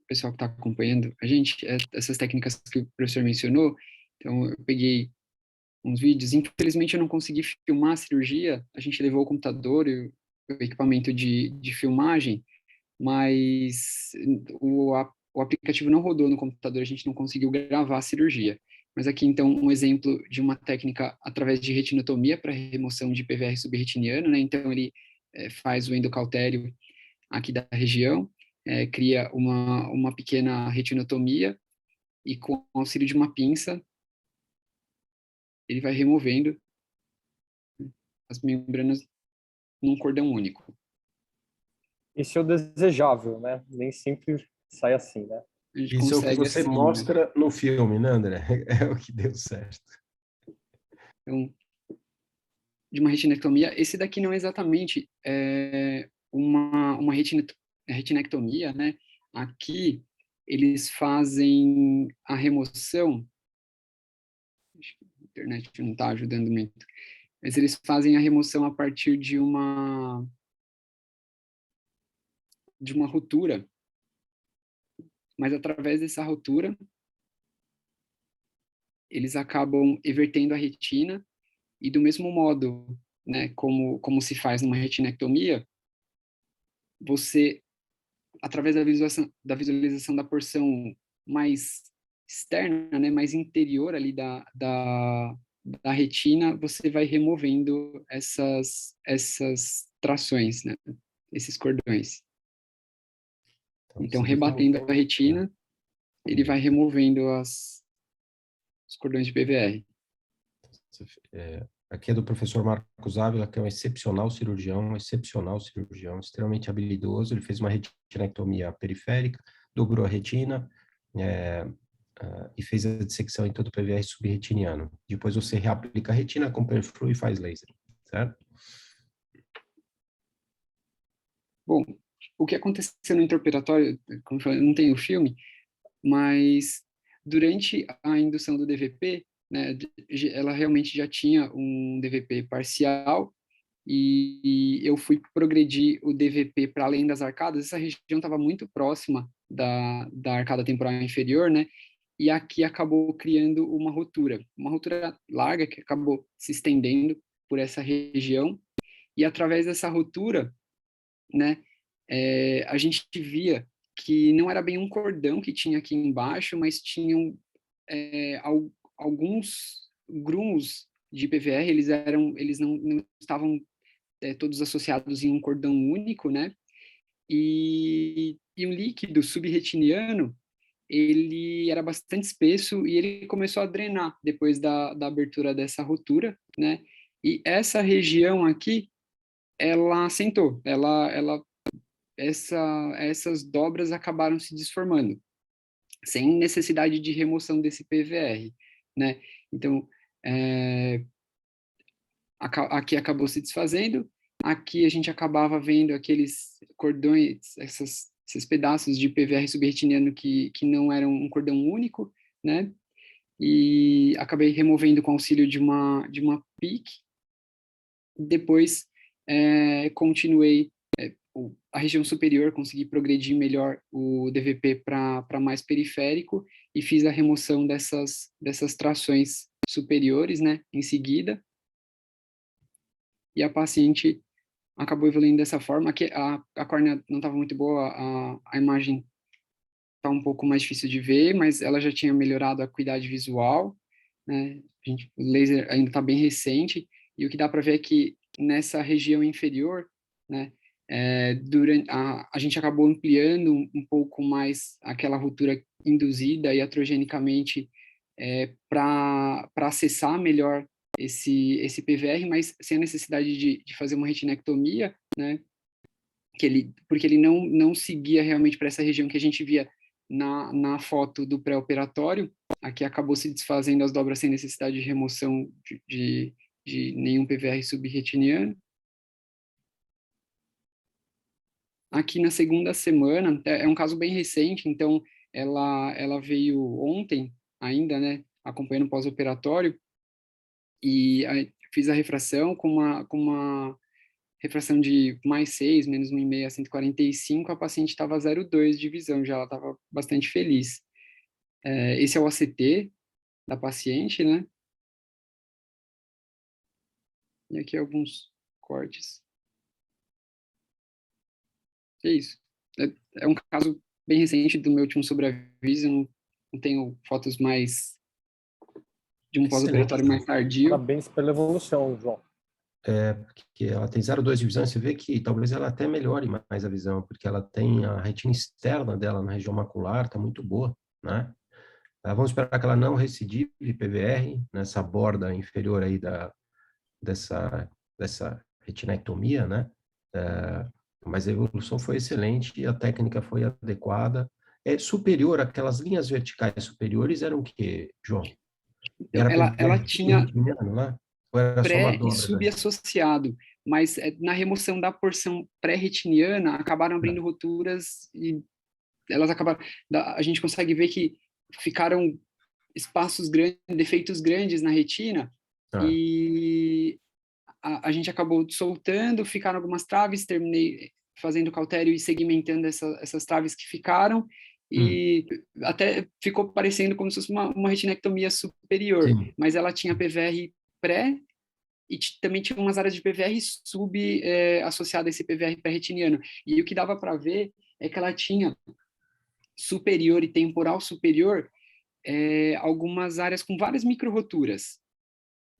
pessoal que está acompanhando a gente, essas técnicas que o professor mencionou, então eu peguei uns vídeos, infelizmente eu não consegui filmar a cirurgia, a gente levou o computador e o equipamento de filmagem, mas o aplicativo não rodou no computador, a gente não conseguiu gravar a cirurgia. Mas aqui, então, um exemplo de uma técnica através de retinotomia para remoção de PVR subretiniano, né? Então, ele faz o endocautério aqui da região, cria uma pequena retinotomia e, com o auxílio de uma pinça, ele vai removendo as membranas num cordão único. Esse é o desejável, né? Nem sempre sai assim, né? A gente Isso é o que consegue você assim, mostra né? no filme, né, André? É o que deu certo. Então, de uma retinectomia, esse daqui não é exatamente uma retinectomia, né? Aqui, eles fazem a remoção, acho que a internet não está ajudando muito, mas eles fazem a remoção a partir de uma ruptura, mas através dessa ruptura, eles acabam evertendo a retina e do mesmo modo, né, como se faz numa retinectomia, você, através da visualização da porção mais externa, né, mais interior ali da retina, você vai removendo essas trações, né, esses cordões. Então, rebatendo a retina, ele vai removendo os cordões de PVR. Aqui é do professor Marcos Ávila, que é um excepcional cirurgião, extremamente habilidoso. Ele fez uma retinectomia periférica, dobrou a retina e fez a dissecção em todo o PVR subretiniano. Depois você reaplica a retina com perflu e faz laser, certo? Bom, o que aconteceu no intraoperatório, como eu falei, eu não tenho o filme, mas durante a indução do DVP, né, ela realmente já tinha um DVP parcial, e eu fui progredir o DVP para além das arcadas. Essa região estava muito próxima da arcada temporal inferior, né? E aqui acabou criando uma rotura larga que acabou se estendendo por essa região. E através dessa rotura, né, a gente via que não era bem um cordão que tinha aqui embaixo, mas tinham alguns grumos de PVR, eles não estavam todos associados em um cordão único, né? E um líquido subretiniano, ele era bastante espesso e ele começou a drenar depois da abertura dessa rotura, né? E essa região aqui, ela assentou, essas dobras acabaram se desformando, sem necessidade de remoção desse PVR, né? Então, aqui acabou se desfazendo, aqui a gente acabava vendo aqueles cordões, esses pedaços de PVR subretiniano que não eram um cordão único, né? E acabei removendo com auxílio de uma PIC. Depois, continuei a região superior, consegui progredir melhor o DVP para mais periférico e fiz a remoção dessas trações superiores, né, em seguida. E a paciente acabou evoluindo dessa forma, que a córnea não estava muito boa, a imagem está um pouco mais difícil de ver, mas ela já tinha melhorado a acuidade visual, né? O laser ainda está bem recente, e o que dá para ver é que nessa região inferior, né, durante a gente acabou ampliando um pouco mais aquela ruptura induzida iatrogenicamente para acessar melhor esse PVR, mas sem a necessidade de fazer uma retinectomia, né? Porque ele não seguia realmente para essa região que a gente via na foto do pré-operatório. Aqui acabou se desfazendo as dobras sem necessidade de remoção de nenhum PVR subretiniano. Aqui na segunda semana, é um caso bem recente, então ela veio ontem ainda, né, acompanhando o pós-operatório, e fiz a refração com uma refração de mais 6, menos 1,5 a 145, a paciente estava 0,2 de visão, já ela estava bastante feliz. Esse é o ACT da paciente, né? E aqui alguns cortes. É isso. É um caso bem recente do meu último sobreaviso, não tenho fotos mais de um pós-operatório mais tardio. Parabéns pela evolução, João. Porque ela tem 0,2 de visão, e você vê que talvez ela até melhore mais a visão, porque ela tem a retina externa dela na região macular, está muito boa, né? Vamos esperar que ela não recidive PVR nessa borda inferior aí dessa retinectomia, né? Mas a evolução foi excelente e a técnica foi adequada. Superior, aquelas linhas verticais superiores eram o quê, João? Era ela tinha lá? Ou era só uma pré dobra, e subassociado, mas na remoção da porção pré-retiniana acabaram abrindo roturas e elas acabaram. A gente consegue ver que ficaram espaços grandes, defeitos grandes na retina, e a gente acabou soltando, ficaram algumas traves, terminei fazendo cautério e segmentando essas traves que ficaram, e até ficou parecendo como se fosse uma retinectomia superior, Sim. mas ela tinha PVR pré e também tinha umas áreas de PVR sub associada a esse PVR pré-retiniano. E o que dava para ver é que ela tinha superior e temporal superior algumas áreas com várias micro-roturas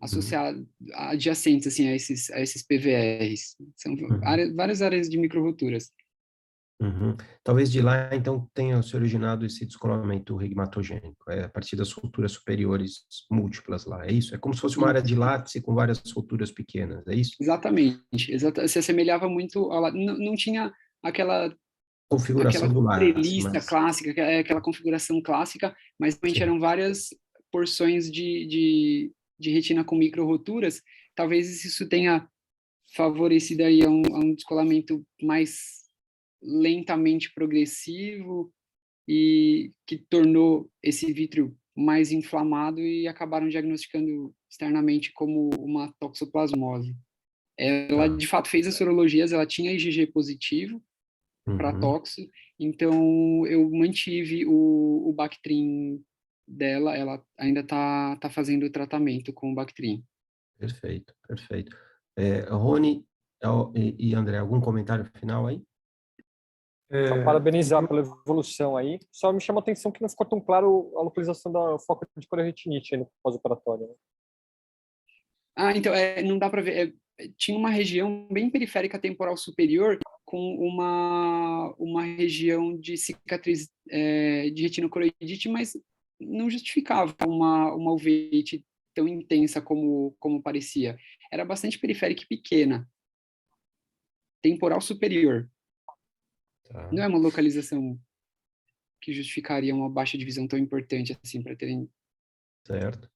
associadas, adjacentes assim, a esses PVRs. São várias áreas de micro-roturas. Talvez de lá, então, tenha se originado esse descolamento regmatogênico, a partir das roturas superiores múltiplas lá, é isso? É como se fosse uma área de látice com várias roturas pequenas, é isso? Exatamente. Se assemelhava muito, não tinha aquela configuração do látice, trelista clássica, aquela configuração clássica, mas realmente eram várias porções de retina com micro-roturas. Talvez isso tenha favorecido aí a um descolamento mais lentamente progressivo e que tornou esse vítreo mais inflamado e acabaram diagnosticando externamente como uma toxoplasmose. Ela, de fato, fez as sorologias, ela tinha IgG positivo para toxo, então eu mantive o Bactrim dela, ela ainda tá fazendo o tratamento com o Bactrim. Perfeito, perfeito. Rony e André, algum comentário final aí? Só parabenizar pela evolução aí. Só me chama a atenção que não ficou tão claro a localização da foco de coreretinite aí no pós-operatório. Né? Então, não dá para ver. Tinha uma região bem periférica temporal superior com uma região de cicatriz de retinocoroidite, mas não justificava uma uveite tão intensa como parecia. Era bastante periférica e pequena. Temporal superior. Tá. Não é uma localização que justificaria uma baixa de visão tão importante assim para terem... Certo.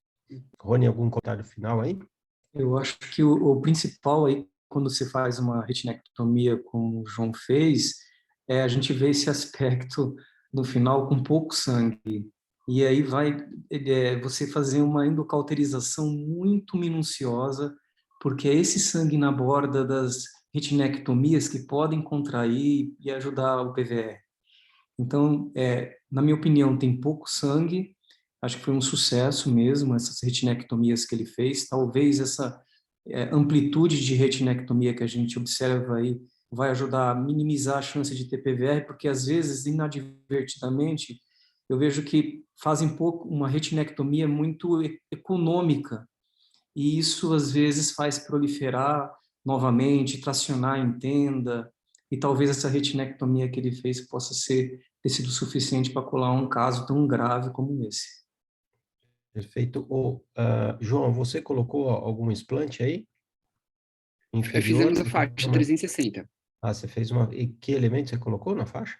Rony, algum comentário final aí? Eu acho que o principal aí, quando você faz uma retinectomia como o João fez, a gente vê esse aspecto no final com pouco sangue. E aí vai você fazer uma endocauterização muito minuciosa, porque é esse sangue na borda das retinectomias que podem contrair e ajudar o PVR. Então, na minha opinião, tem pouco sangue. Acho que foi um sucesso mesmo, essas retinectomias que ele fez. Talvez essa amplitude de retinectomia que a gente observa aí vai ajudar a minimizar a chance de ter PVR, porque às vezes, inadvertidamente, eu vejo que fazem uma retinectomia muito econômica, e isso às vezes faz proliferar novamente, tracionar em tenda, e talvez essa retinectomia que ele fez possa ter sido suficiente para colar um caso tão grave como esse. Perfeito. João, você colocou algum explante aí? Inferior? Fizemos a faixa 360. Você fez uma... E que elemento você colocou na faixa?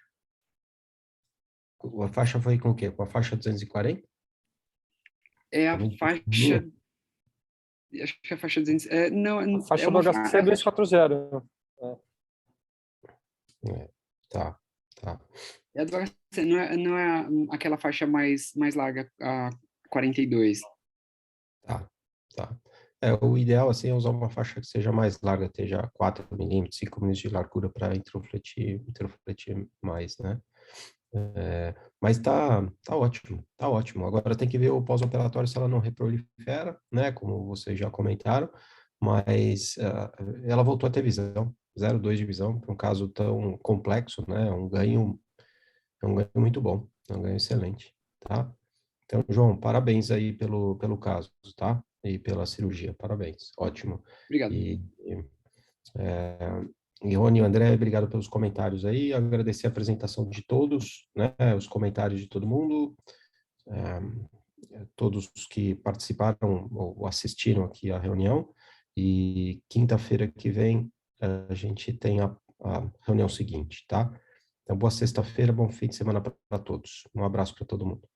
A faixa foi com o quê? Com a faixa 240? É a faixa... Acho que é a faixa 200... não, a faixa é uma do HC 240. Tá. É a do HC, não é aquela faixa mais larga, a 42. Tá. O ideal, assim, é usar uma faixa que seja mais larga, esteja 4 milímetros, 5 milímetros de largura para introfletir mais, né? Mas tá ótimo. Agora tem que ver o pós-operatório se ela não reprolifera, né? Como vocês já comentaram, mas ela voltou a ter visão, 0,2 de visão, para um caso tão complexo, né? É um ganho muito bom, é um ganho excelente, tá? Então, João, parabéns aí pelo caso, tá? E pela cirurgia, parabéns, ótimo. Obrigado. E Rony e André, obrigado pelos comentários aí, agradecer a apresentação de todos, né? Os comentários de todo mundo, todos que participaram ou assistiram aqui à reunião, e quinta-feira que vem a gente tem a reunião seguinte, tá? Então, boa sexta-feira, bom fim de semana para todos. Um abraço para todo mundo.